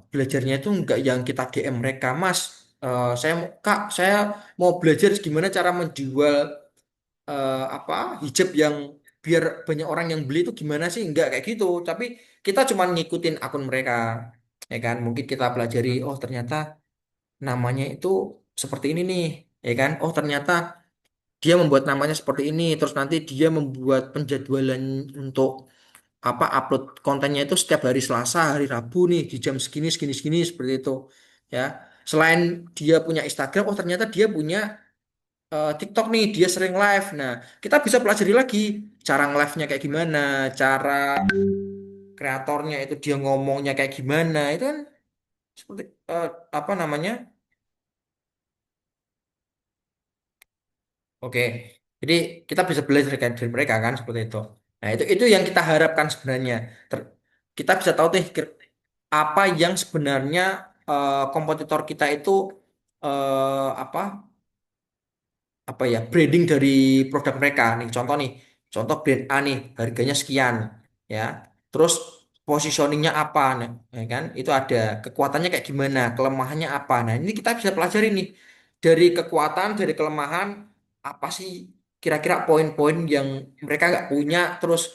belajarnya itu nggak yang kita DM mereka, Mas, Kak, saya mau belajar gimana cara menjual apa hijab yang biar banyak orang yang beli itu gimana sih, nggak kayak gitu. Tapi kita cuma ngikutin akun mereka, ya kan. Mungkin kita pelajari, oh ternyata namanya itu seperti ini nih, ya kan. Oh ternyata dia membuat namanya seperti ini, terus nanti dia membuat penjadwalan untuk upload kontennya itu setiap hari Selasa, hari Rabu nih di jam segini segini segini seperti itu ya. Selain dia punya Instagram, oh ternyata dia punya TikTok nih, dia sering live. Nah, kita bisa pelajari lagi cara nge-live-nya kayak gimana, cara kreatornya itu dia ngomongnya kayak gimana. Itu kan seperti apa namanya? Oke. Jadi kita bisa belajar dari mereka kan seperti itu. Nah, itu yang kita harapkan sebenarnya. Kita bisa tahu nih apa yang sebenarnya kompetitor kita itu apa branding dari produk mereka nih, contoh brand A nih harganya sekian ya, terus positioningnya apa nih, ya kan, itu ada kekuatannya kayak gimana, kelemahannya apa. Nah ini kita bisa pelajari nih, dari kekuatan dari kelemahan apa sih kira-kira poin-poin yang mereka nggak punya, terus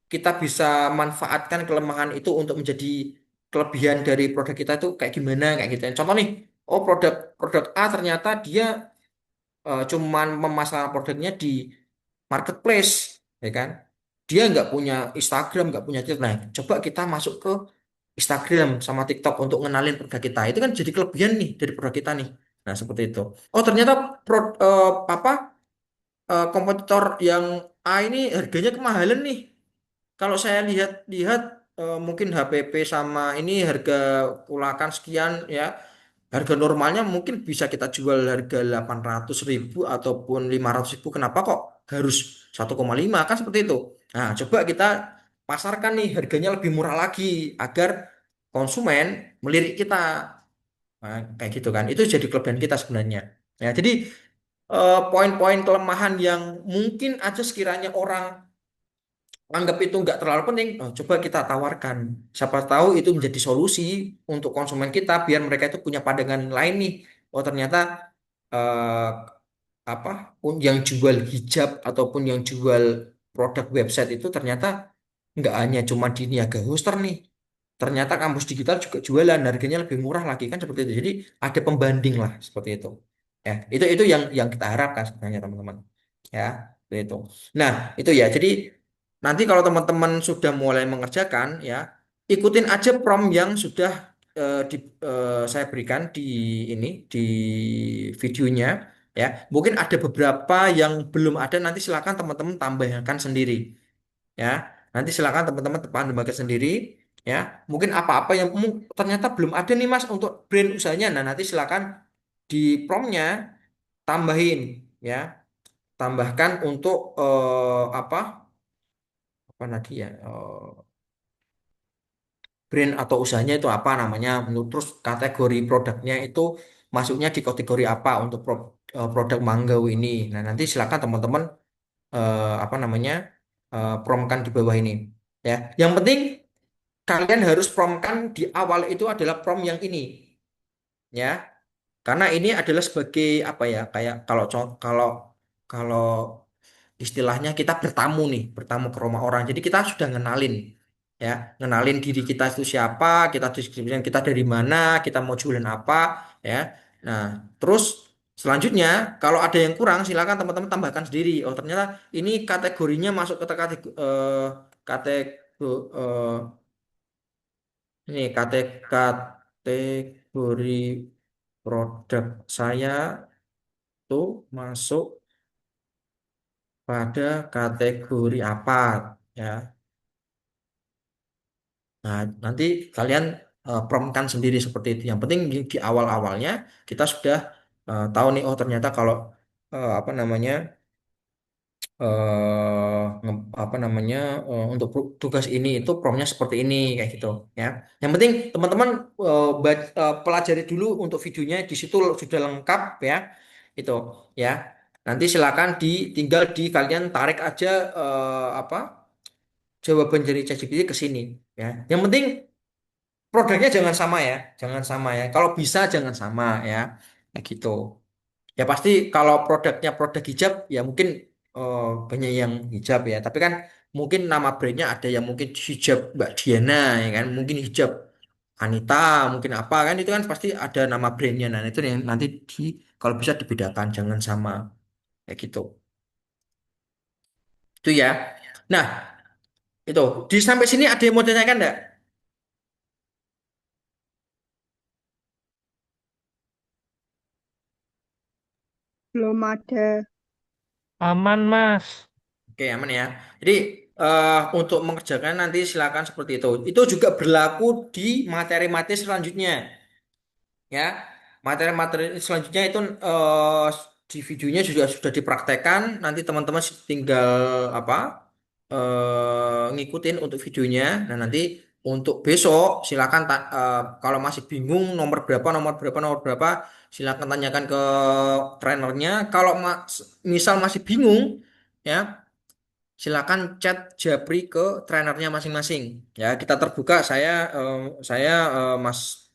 kita bisa manfaatkan kelemahan itu untuk menjadi kelebihan dari produk kita itu kayak gimana, kayak gitu. Contoh nih, oh produk produk A ternyata dia cuman memasarkan produknya di marketplace, ya kan? dia nggak punya Instagram, nggak punya Twitter. Nah, coba kita masuk ke Instagram sama TikTok untuk ngenalin produk kita. Itu kan jadi kelebihan nih dari produk kita nih. Nah, seperti itu. Oh, ternyata apa kompetitor yang A ini harganya kemahalan nih. Kalau saya lihat-lihat mungkin HPP sama ini harga kulakan sekian ya. Harga normalnya mungkin bisa kita jual harga 800.000 ataupun 500.000. Kenapa kok harus 1,5 kan seperti itu. Nah, coba kita pasarkan nih harganya lebih murah lagi agar konsumen melirik kita. Nah, kayak gitu kan. Itu jadi kelebihan kita sebenarnya. Ya, jadi poin-poin kelemahan yang mungkin aja sekiranya orang anggap itu nggak terlalu penting, coba kita tawarkan. Siapa tahu itu menjadi solusi untuk konsumen kita biar mereka itu punya pandangan lain nih. Oh ternyata eh, apa yang jual hijab ataupun yang jual produk website itu ternyata nggak hanya cuma di Niaga Hoster nih. Ternyata kampus digital juga jualan, harganya lebih murah lagi kan seperti itu. Jadi ada pembanding lah seperti itu. Ya, itu yang kita harapkan sebenarnya teman-teman. Ya, seperti itu. Nah, itu ya. Jadi nanti kalau teman-teman sudah mulai mengerjakan ya, ikutin aja prompt yang sudah saya berikan di ini di videonya ya. Mungkin ada beberapa yang belum ada nanti silakan teman-teman tambahkan sendiri ya. Nanti silakan teman-teman tambahkan sendiri ya. Mungkin apa-apa yang ternyata belum ada nih Mas untuk brand usahanya. Nah, nanti silakan di promptnya tambahin ya. Tambahkan untuk apa lagi ya? Brand atau usahanya itu apa namanya, terus kategori produknya itu masuknya di kategori apa untuk produk Manggau ini. Nah, nanti silakan teman-teman apa namanya promkan di bawah ini. Ya, yang penting kalian harus promkan di awal itu adalah prom yang ini, ya, karena ini adalah sebagai apa ya, kayak kalau kalau istilahnya kita bertamu nih, bertamu ke rumah orang. Jadi kita sudah ngenalin, ya, ngenalin diri kita itu siapa, kita deskripsikan kita dari mana, kita mau jualan apa, ya. Nah, terus selanjutnya kalau ada yang kurang silakan teman-teman tambahkan sendiri. Oh, ternyata ini kategorinya masuk ke kategori ini kategori produk saya tuh masuk pada kategori apa ya. Nah, nanti kalian promptkan sendiri seperti itu. Yang penting di awal-awalnya kita sudah tahu nih, oh ternyata kalau apa namanya apa namanya untuk tugas ini itu promnya seperti ini kayak gitu ya. Yang penting teman-teman pelajari dulu untuk videonya, di situ sudah lengkap ya itu ya. Nanti silakan tinggal di kalian tarik aja apa jawaban dari ChatGPT ke sini ya. Yang penting produknya jangan sama ya, jangan sama ya. Kalau bisa jangan sama ya, kayak gitu. Ya pasti kalau produknya produk hijab ya mungkin banyak yang hijab ya. Tapi kan mungkin nama brandnya ada yang mungkin hijab Mbak Diana ya kan, mungkin hijab Anita, mungkin apa kan itu kan pasti ada nama brandnya. Nah itu yang nanti kalau bisa dibedakan, jangan sama kayak gitu. Itu ya. Nah itu di sampai sini ada yang mau ditanyakan enggak? Belum ada. Aman, Mas. Oke, aman ya. Jadi untuk mengerjakan nanti silakan seperti itu. Itu juga berlaku di materi-materi selanjutnya. Ya, materi-materi selanjutnya itu di videonya juga sudah dipraktekkan. Nanti teman-teman tinggal apa ngikutin untuk videonya. Nah, nanti untuk besok silakan kalau masih bingung nomor berapa, silakan tanyakan ke trainernya. Kalau misal masih bingung, ya silakan chat Japri ke trainernya masing-masing. Ya, kita terbuka. Mas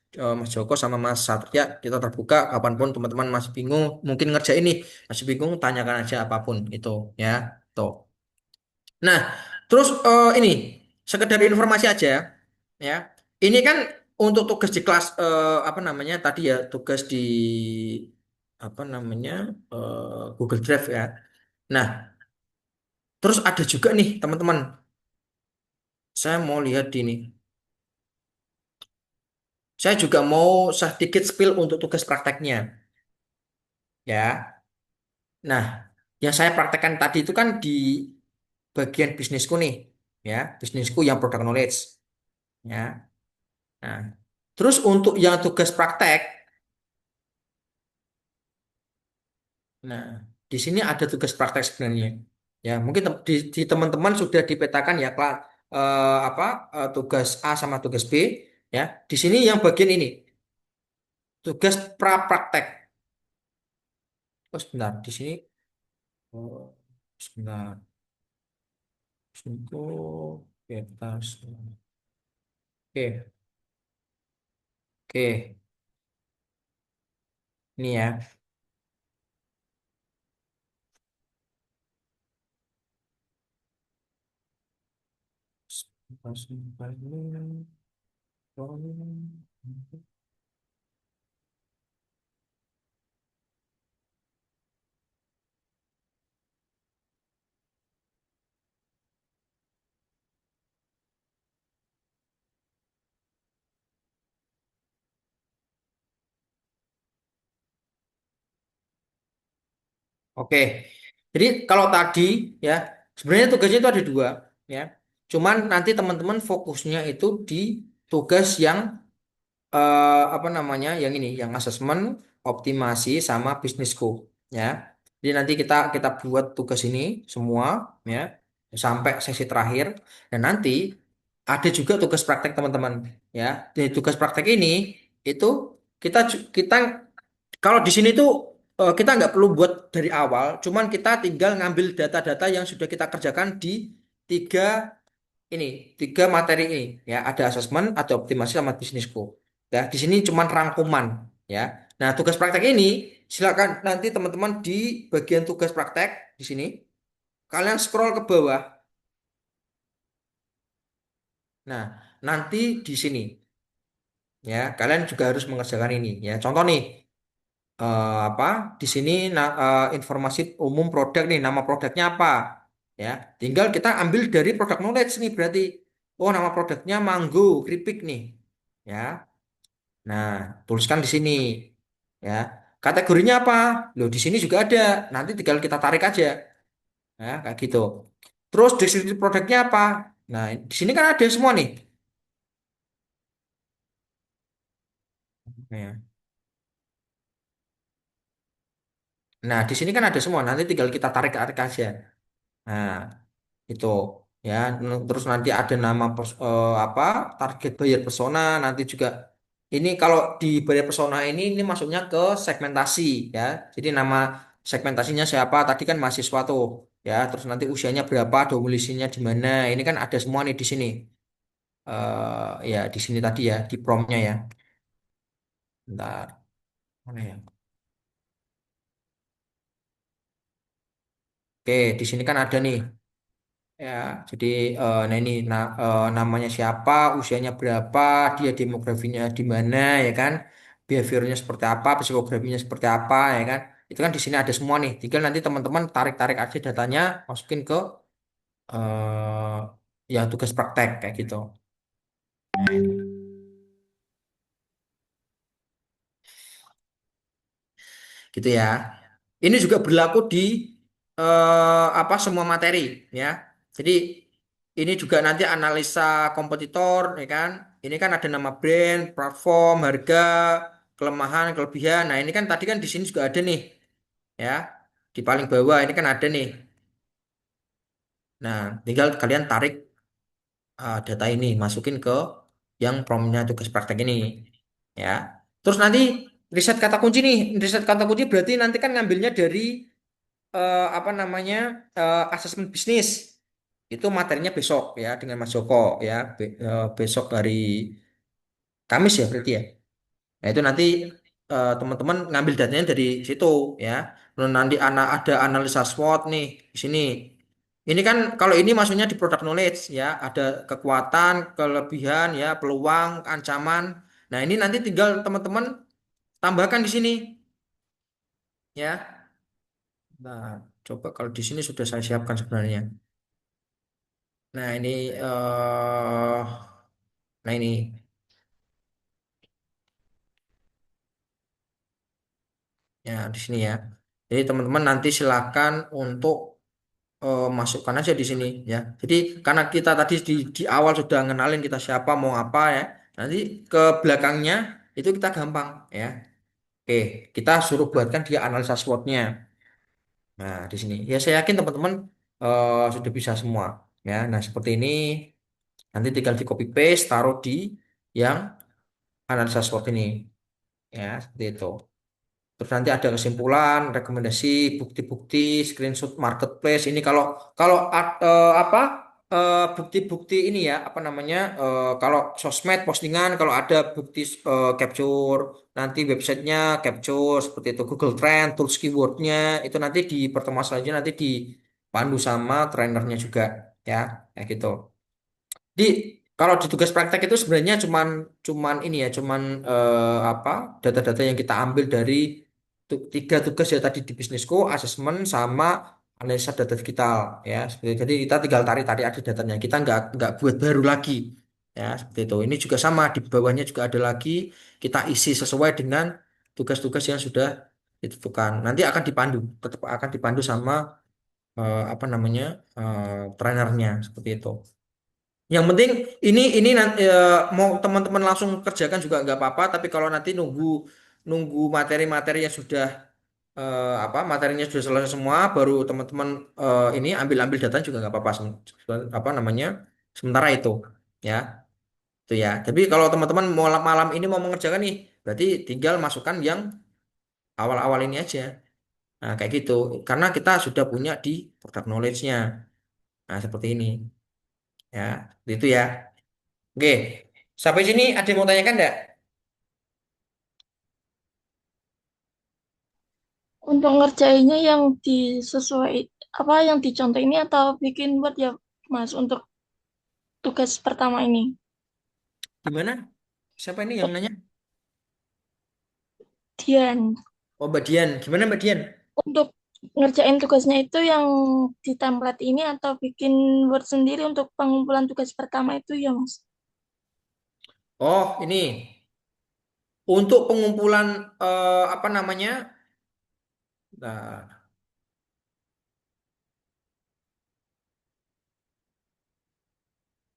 Joko sama Mas Satria kita terbuka kapanpun teman-teman masih bingung, mungkin ngerjain nih, masih bingung tanyakan aja apapun itu ya. Tuh. Nah, terus ini sekedar informasi aja ya. Ini kan untuk tugas di kelas apa namanya tadi ya, tugas di apa namanya Google Drive ya. Nah, Terus ada juga nih teman-teman, saya mau lihat ini. Saya juga mau sedikit spill untuk tugas prakteknya, ya. Nah, yang saya praktekkan tadi itu kan di bagian bisnisku nih, ya, bisnisku yang product knowledge, ya. Nah, terus untuk yang tugas praktek, nah, di sini ada tugas praktek sebenarnya. Ya, mungkin di teman-teman sudah dipetakan ya, apa tugas A sama tugas B, ya. Di sini yang bagian ini, tugas pra praktek. Oh, sebentar, di sini, oh, sebentar, untuk bebas. Oke, oke, ini ya. Oke, jadi kalau tadi ya sebenarnya tugasnya itu ada dua ya. Cuman nanti teman-teman fokusnya itu di tugas yang apa namanya yang ini, yang asesmen, optimasi sama bisnisku ya. Jadi nanti kita kita buat tugas ini semua ya sampai sesi terakhir dan nanti ada juga tugas praktek teman-teman ya. Di tugas praktek ini itu kita kalau di sini tuh kita nggak perlu buat dari awal, cuman kita tinggal ngambil data-data yang sudah kita kerjakan di tiga ini, tiga materi ini ya, ada asesmen, ada optimasi sama bisnisku. Ya, di sini cuman rangkuman ya. Nah, tugas praktek ini silakan nanti teman-teman di bagian tugas praktek di sini kalian scroll ke bawah. Nah, nanti di sini ya kalian juga harus mengerjakan ini ya. Contoh nih apa di sini informasi umum produk nih, nama produknya apa ya, tinggal kita ambil dari product knowledge nih, berarti oh nama produknya mango keripik nih ya. Nah, tuliskan di sini ya, kategorinya apa, loh di sini juga ada, nanti tinggal kita tarik aja ya kayak gitu. Terus deskripsi produknya apa, nah di sini kan ada semua nih ya. Nah di sini kan ada semua, nanti tinggal kita tarik aja. Nah, itu ya. Terus nanti ada nama apa target buyer persona, nanti juga ini kalau di buyer persona ini masuknya ke segmentasi ya. Jadi nama segmentasinya siapa, tadi kan mahasiswa tuh ya, terus nanti usianya berapa, domisilinya di mana, ini kan ada semua nih di sini. Ya di sini tadi ya di promnya ya. Bentar, mana ya. Oke, di sini kan ada nih. Ya, jadi nah ini namanya siapa, usianya berapa, dia demografinya di mana ya kan, behaviornya seperti apa, psikografinya seperti apa ya kan. Itu kan di sini ada semua nih. Tinggal nanti teman-teman tarik-tarik aja datanya, masukin ke yang tugas praktek kayak gitu. Nah, ini. Gitu ya. Ini juga berlaku di apa semua materi ya. Jadi ini juga nanti analisa kompetitor ya kan. Ini kan ada nama brand, platform, harga, kelemahan, kelebihan. Nah, ini kan tadi kan di sini juga ada nih ya. Di paling bawah ini kan ada nih. Nah, tinggal kalian tarik data ini masukin ke yang promnya tugas praktek ini ya. Terus nanti riset kata kunci nih. Riset kata kunci berarti nanti kan ngambilnya dari apa namanya asesmen bisnis, itu materinya besok ya dengan Mas Joko ya. Besok hari Kamis ya berarti ya. Nah itu nanti teman-teman ngambil datanya dari situ ya. Lalu nanti ada analisa SWOT nih di sini. Ini kan kalau ini maksudnya di product knowledge ya, ada kekuatan, kelebihan ya, peluang, ancaman. Nah ini nanti tinggal teman-teman tambahkan di sini ya. Nah, coba kalau di sini sudah saya siapkan sebenarnya. Nah, ini eh nah ini ya di sini ya. Jadi teman-teman nanti silakan untuk masukkan aja di sini ya. Jadi karena kita tadi di awal sudah ngenalin kita siapa mau apa ya. Nanti ke belakangnya itu kita gampang ya. Oke, kita suruh buatkan dia analisa SWOT-nya. Nah, di sini ya saya yakin teman-teman sudah bisa semua ya. Nah, seperti ini nanti tinggal di copy paste taruh di yang analisa SWOT ini ya, seperti itu. Terus nanti ada kesimpulan, rekomendasi, bukti-bukti, screenshot marketplace. Ini kalau kalau apa bukti-bukti ini ya, apa namanya? Kalau sosmed postingan, kalau ada bukti capture, nanti websitenya capture seperti itu. Google Trend, tools keywordnya itu nanti di pertemuan selanjutnya nanti dipandu sama trainernya juga ya, kayak gitu. Di kalau di tugas praktek itu sebenarnya cuman cuman ini ya, cuman apa data-data yang kita ambil dari tiga tugas ya tadi di bisnisku, asesmen sama analisa data digital ya. Jadi kita tinggal tarik-tarik ada datanya. Kita nggak buat baru lagi ya seperti itu. Ini juga sama di bawahnya juga ada lagi kita isi sesuai dengan tugas-tugas yang sudah ditentukan. Nanti akan dipandu, tetap akan dipandu sama apa namanya trainernya seperti itu. Yang penting ini nanti mau teman-teman langsung kerjakan juga nggak apa-apa. Tapi kalau nanti nunggu nunggu materi-materi yang sudah apa materinya sudah selesai semua, baru teman-teman ini ambil-ambil data juga nggak apa-apa. Apa namanya sementara itu ya itu ya. Tapi kalau teman-teman malam malam ini mau mengerjakan nih, berarti tinggal masukkan yang awal-awal ini aja. Nah kayak gitu. Karena kita sudah punya di product knowledge-nya. Nah seperti ini ya. Itu ya. Oke, sampai sini ada yang mau tanyakan enggak? Untuk ngerjainnya yang disesuai apa yang dicontoh ini atau bikin buat ya Mas untuk tugas pertama ini. Gimana? Siapa ini yang nanya? Dian, Oh, Mbak Dian. Gimana Mbak Dian? untuk ngerjain tugasnya itu yang di template ini atau bikin Word sendiri untuk pengumpulan tugas pertama itu ya Mas. Oh, ini untuk pengumpulan apa namanya? Nah,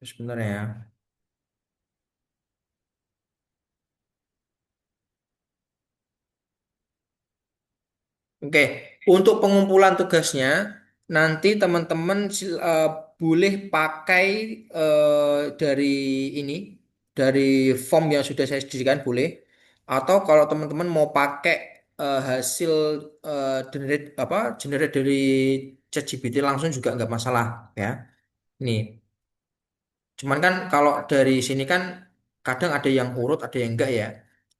sebentar ya. Oke, untuk pengumpulan tugasnya nanti teman-teman boleh pakai dari ini, dari form yang sudah saya sediakan boleh. Atau kalau teman-teman mau pakai hasil generate dari ChatGPT langsung juga nggak masalah ya. Ini, cuman kan kalau dari sini kan kadang ada yang urut, ada yang enggak ya.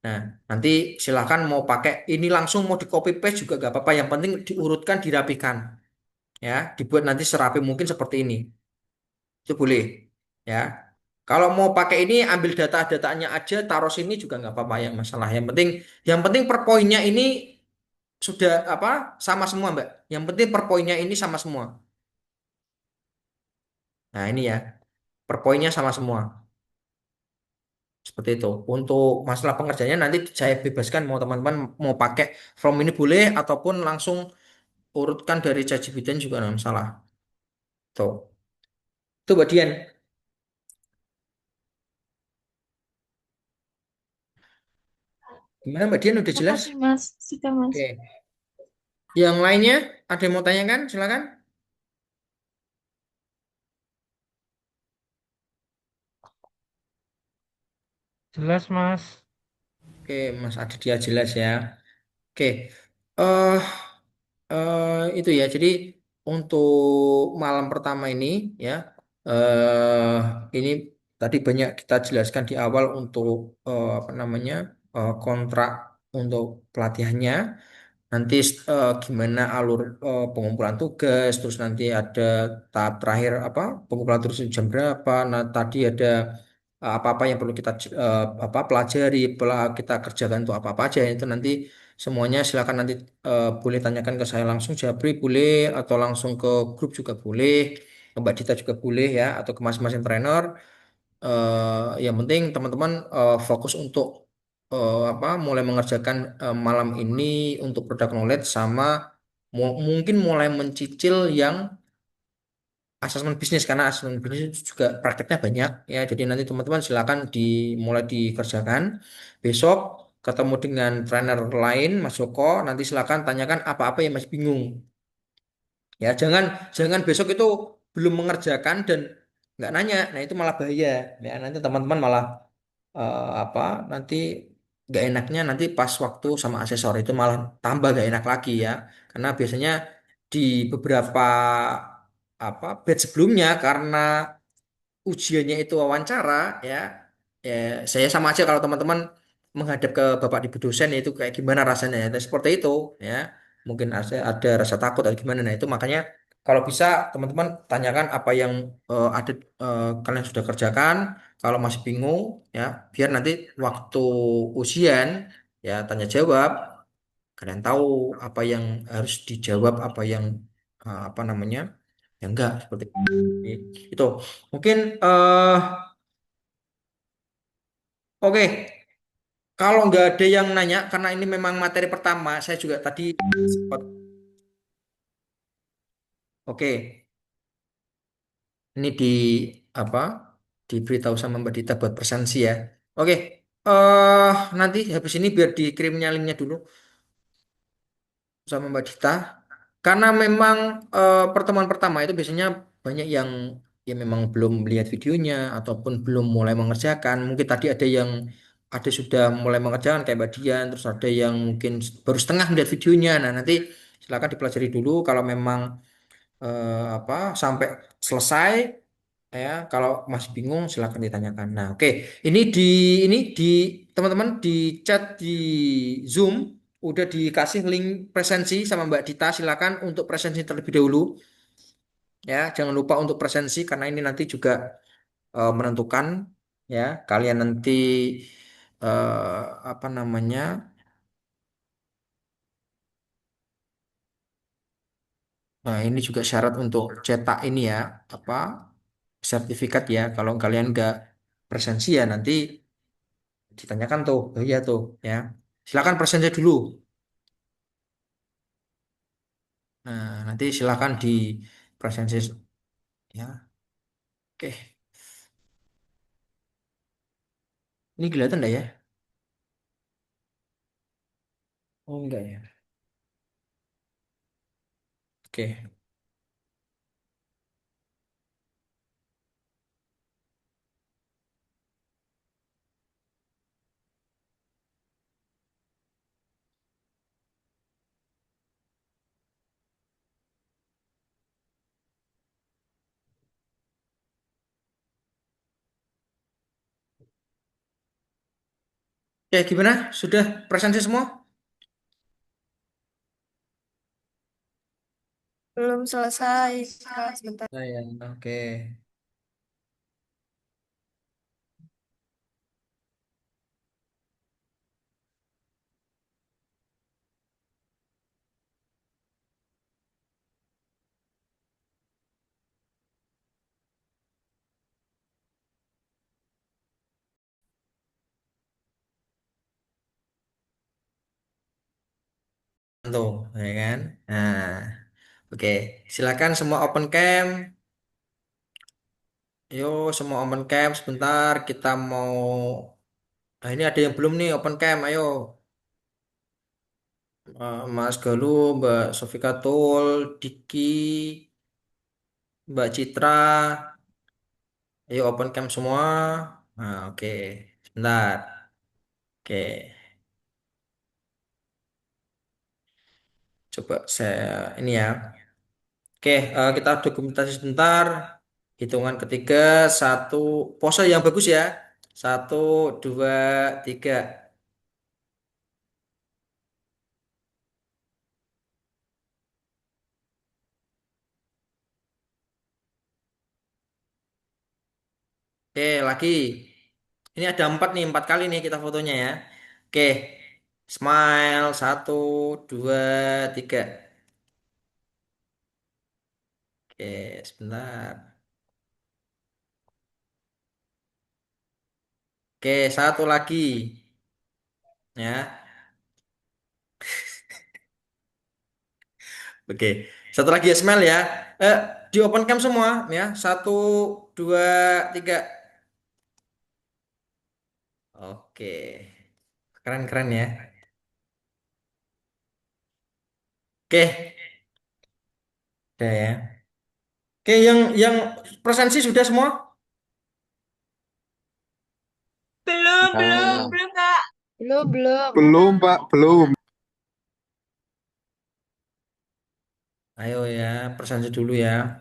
Nah, nanti silakan mau pakai ini langsung mau di copy paste juga nggak apa-apa. Yang penting diurutkan, dirapikan, ya, dibuat nanti serapi mungkin seperti ini. Itu boleh, ya. Kalau mau pakai ini ambil data-datanya aja, taruh sini juga nggak apa-apa yang masalah. Yang penting per poinnya ini sudah apa sama semua, Mbak. Yang penting per poinnya ini sama semua. Nah, ini ya, per poinnya sama semua. Seperti itu. Untuk masalah pengerjaannya nanti saya bebaskan mau teman-teman mau pakai from ini boleh ataupun langsung urutkan dari ChatGPT juga nggak masalah. Tuh. Itu Mbak Dian. Gimana Mbak Dian udah jelas? Makasih Mas, sudah Mas. Oke. Yang lainnya ada yang mau tanyakan? Silakan. Jelas, Mas. Oke, Mas Adi dia jelas ya. Oke. Eh itu ya. Jadi untuk malam pertama ini ya ini tadi banyak kita jelaskan di awal untuk apa namanya kontrak untuk pelatihannya. Nanti gimana alur pengumpulan tugas, terus nanti ada tahap terakhir apa pengumpulan tugas jam berapa. Nah tadi ada apa-apa yang perlu kita apa pelajari, kita kerjakan untuk apa-apa aja itu nanti semuanya silakan nanti boleh tanyakan ke saya langsung Japri boleh atau langsung ke grup juga boleh. Mbak Dita juga boleh ya, atau ke masing-masing trainer. Yang penting teman-teman fokus untuk apa mulai mengerjakan malam ini untuk product knowledge sama mungkin mulai mencicil yang asesmen bisnis karena asesmen bisnis juga prakteknya banyak ya. Jadi nanti teman-teman silakan dimulai dikerjakan. Besok ketemu dengan trainer lain Mas Joko, nanti silakan tanyakan apa-apa yang masih bingung. Ya, jangan jangan besok itu belum mengerjakan dan nggak nanya. Nah, itu malah bahaya. Ya, nanti teman-teman malah apa nanti nggak enaknya nanti pas waktu sama asesor itu malah tambah nggak enak lagi ya. Karena biasanya di beberapa apa batch sebelumnya karena ujiannya itu wawancara ya, ya saya sama aja kalau teman-teman menghadap ke bapak ibu dosen itu kayak gimana rasanya ya. Dan seperti itu ya mungkin ada rasa takut atau gimana nah itu makanya kalau bisa teman-teman tanyakan apa yang ada kalian sudah kerjakan kalau masih bingung ya biar nanti waktu ujian ya tanya jawab kalian tahu apa yang harus dijawab apa yang apa namanya ya enggak seperti itu mungkin oke kalau nggak ada yang nanya karena ini memang materi pertama saya juga tadi sempat oke ini di apa diberitahu sama Mbak Dita buat presensi ya oke nanti habis ini biar dikirimnya linknya dulu sama Mbak Dita karena memang pertemuan pertama itu biasanya banyak yang ya memang belum melihat videonya ataupun belum mulai mengerjakan mungkin tadi ada yang ada sudah mulai mengerjakan kayak Mbak Dian terus ada yang mungkin baru setengah melihat videonya nah nanti silakan dipelajari dulu kalau memang apa sampai selesai ya kalau masih bingung silakan ditanyakan nah oke ini di teman-teman di chat di Zoom udah dikasih link presensi sama Mbak Dita silakan untuk presensi terlebih dahulu ya jangan lupa untuk presensi karena ini nanti juga menentukan ya kalian nanti apa namanya nah ini juga syarat untuk cetak ini ya apa sertifikat ya kalau kalian nggak presensi ya nanti ditanyakan tuh oh iya tuh ya silakan presensi dulu nah nanti silakan di presensi ya oke ini kelihatan enggak ya oh enggak ya oke oke gimana sudah presensi semua Belum selesai. Kak, sebentar. nah, ya oke tuh ya kan nah oke silakan semua open cam yuk semua open cam sebentar kita mau nah ini ada yang belum nih open cam ayo Mas Galuh, Mbak Sofika Tul, Diki, Mbak Citra, ayo open cam semua. Nah, oke, sebentar. Oke, coba saya ini ya. Oke, kita dokumentasi sebentar. Hitungan ketiga, satu, pose yang bagus ya. Satu, dua, tiga. Oke, lagi. Ini ada empat nih, empat kali nih kita fotonya ya. Oke, smile, satu, dua, tiga. Oke, sebentar. Oke, satu lagi ya. Oke, satu lagi ya Smell ya. Eh, di open cam semua ya. Satu, dua, tiga. Oke, keren-keren ya. Oke, udah ya. Oke, yang presensi sudah semua? Belum, Kak. Belum. Belum, Pak, belum. Ayo ya, presensi dulu ya.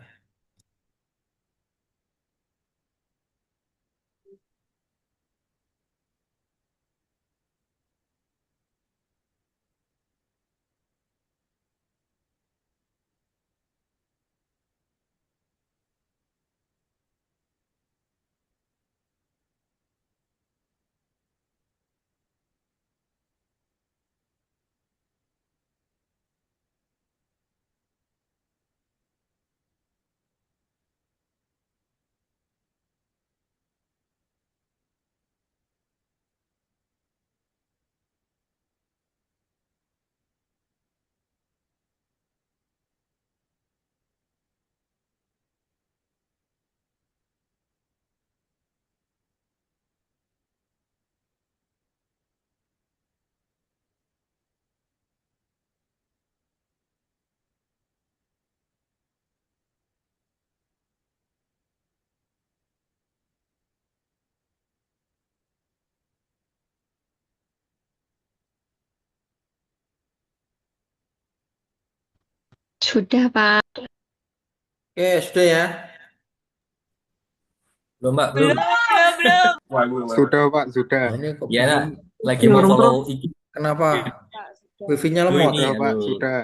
Sudah, Pak. Oke, sudah ya. Belum, Mbak, belum. Belum. Sudah, Pak, sudah. Nah, ini kok Ya, belum? lagi mau follow IG. Kenapa? Kak, sudah. Wifi-nya Duh, lemot. ini, Sudah, Pak, aduh. sudah.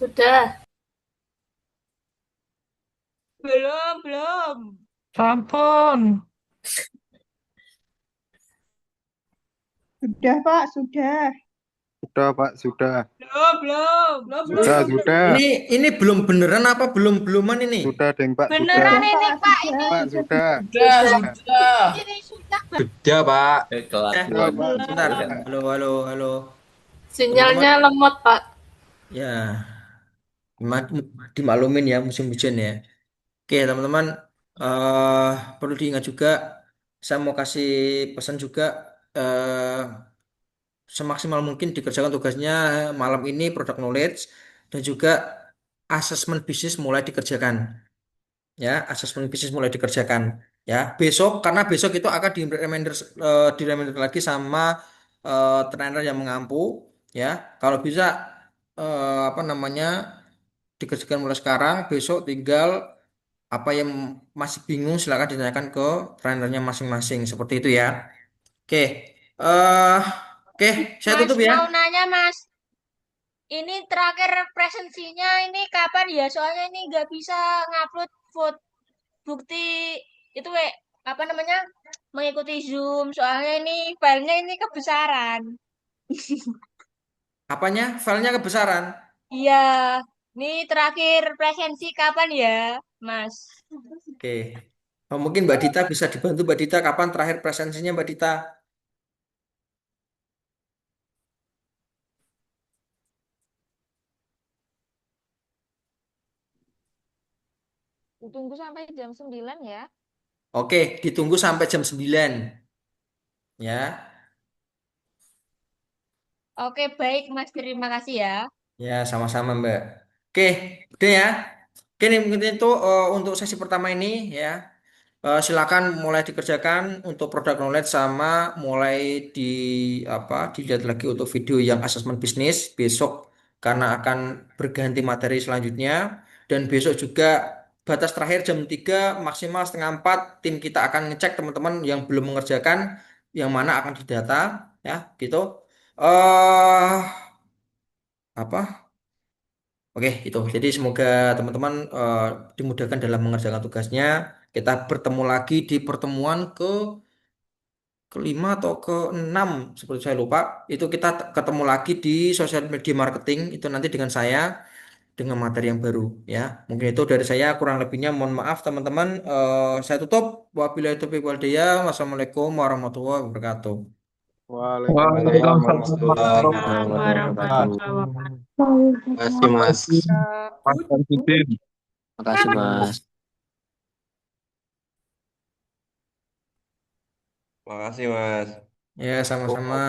Sudah. Belum. Sampun. Sudah, Pak, sudah. Sudah, Pak, sudah. Belum. Sudah. Ini belum beneran apa belum-beluman ini? Sudah, Deng, Pak, Beneran sudah. ini, Pak. Pak, sudah. Ini sudah. Sudah, Pak. Kelas Eh, Sudah, Pak, Bentar. sudah. Halo. Sinyalnya lemot, Pak. Ya, dimaklumin ya musim hujan ya. Oke, teman-teman, eh perlu diingat juga, saya mau kasih pesan juga, semaksimal mungkin dikerjakan tugasnya malam ini product knowledge dan juga asesmen bisnis mulai dikerjakan. Ya, asesmen bisnis mulai dikerjakan. Ya, besok karena besok itu akan di reminder lagi sama trainer yang mengampu. Ya, kalau bisa apa namanya dikerjakan mulai sekarang. Besok tinggal apa yang masih bingung silakan ditanyakan ke trainernya masing-masing seperti itu ya. Oke, eh oke, saya Mas, tutup ya. mau nanya, Mas. Ini terakhir presensinya ini kapan ya? Soalnya ini nggak bisa ngupload foto bukti itu, apa namanya? Mengikuti Zoom. Soalnya ini filenya ini kebesaran. Apanya? Filenya kebesaran. Iya. Ini terakhir presensi kapan ya, Mas? Oke. Oh, mungkin Mbak Dita bisa dibantu Mbak Dita kapan terakhir presensinya Mbak Dita? Tunggu sampai jam 9 ya. Oke, ditunggu sampai jam 9 ya. Oke, baik, Mas. Terima kasih ya. Ya, sama-sama Mbak. Oke, udah ya. Oke, nih mungkin itu untuk sesi pertama ini ya. Silakan mulai dikerjakan untuk product knowledge sama mulai di apa dilihat lagi untuk video yang asesmen bisnis besok karena akan berganti materi selanjutnya dan besok juga batas terakhir jam 3 maksimal setengah 4 tim kita akan ngecek teman-teman yang belum mengerjakan yang mana akan didata ya gitu. eh apa? Oke, itu. Jadi semoga teman-teman dimudahkan dalam mengerjakan tugasnya. Kita bertemu lagi di pertemuan kelima atau keenam, seperti saya lupa. Itu kita ketemu lagi di sosial media marketing. Itu nanti dengan saya dengan materi yang baru ya. Mungkin itu dari saya, kurang lebihnya mohon maaf teman-teman. Saya tutup. Wabillahi taufiq wal hidayah. Wassalamualaikum warahmatullahi wabarakatuh. Waalaikumsalam warahmatullahi Waalaikumsalam wabarakatuh. warahmatullahi wabarakatuh. Terima kasih, Mas. Mas Syamsuddin. Makasih Mas. Makasih, Mas. Ya, sama-sama.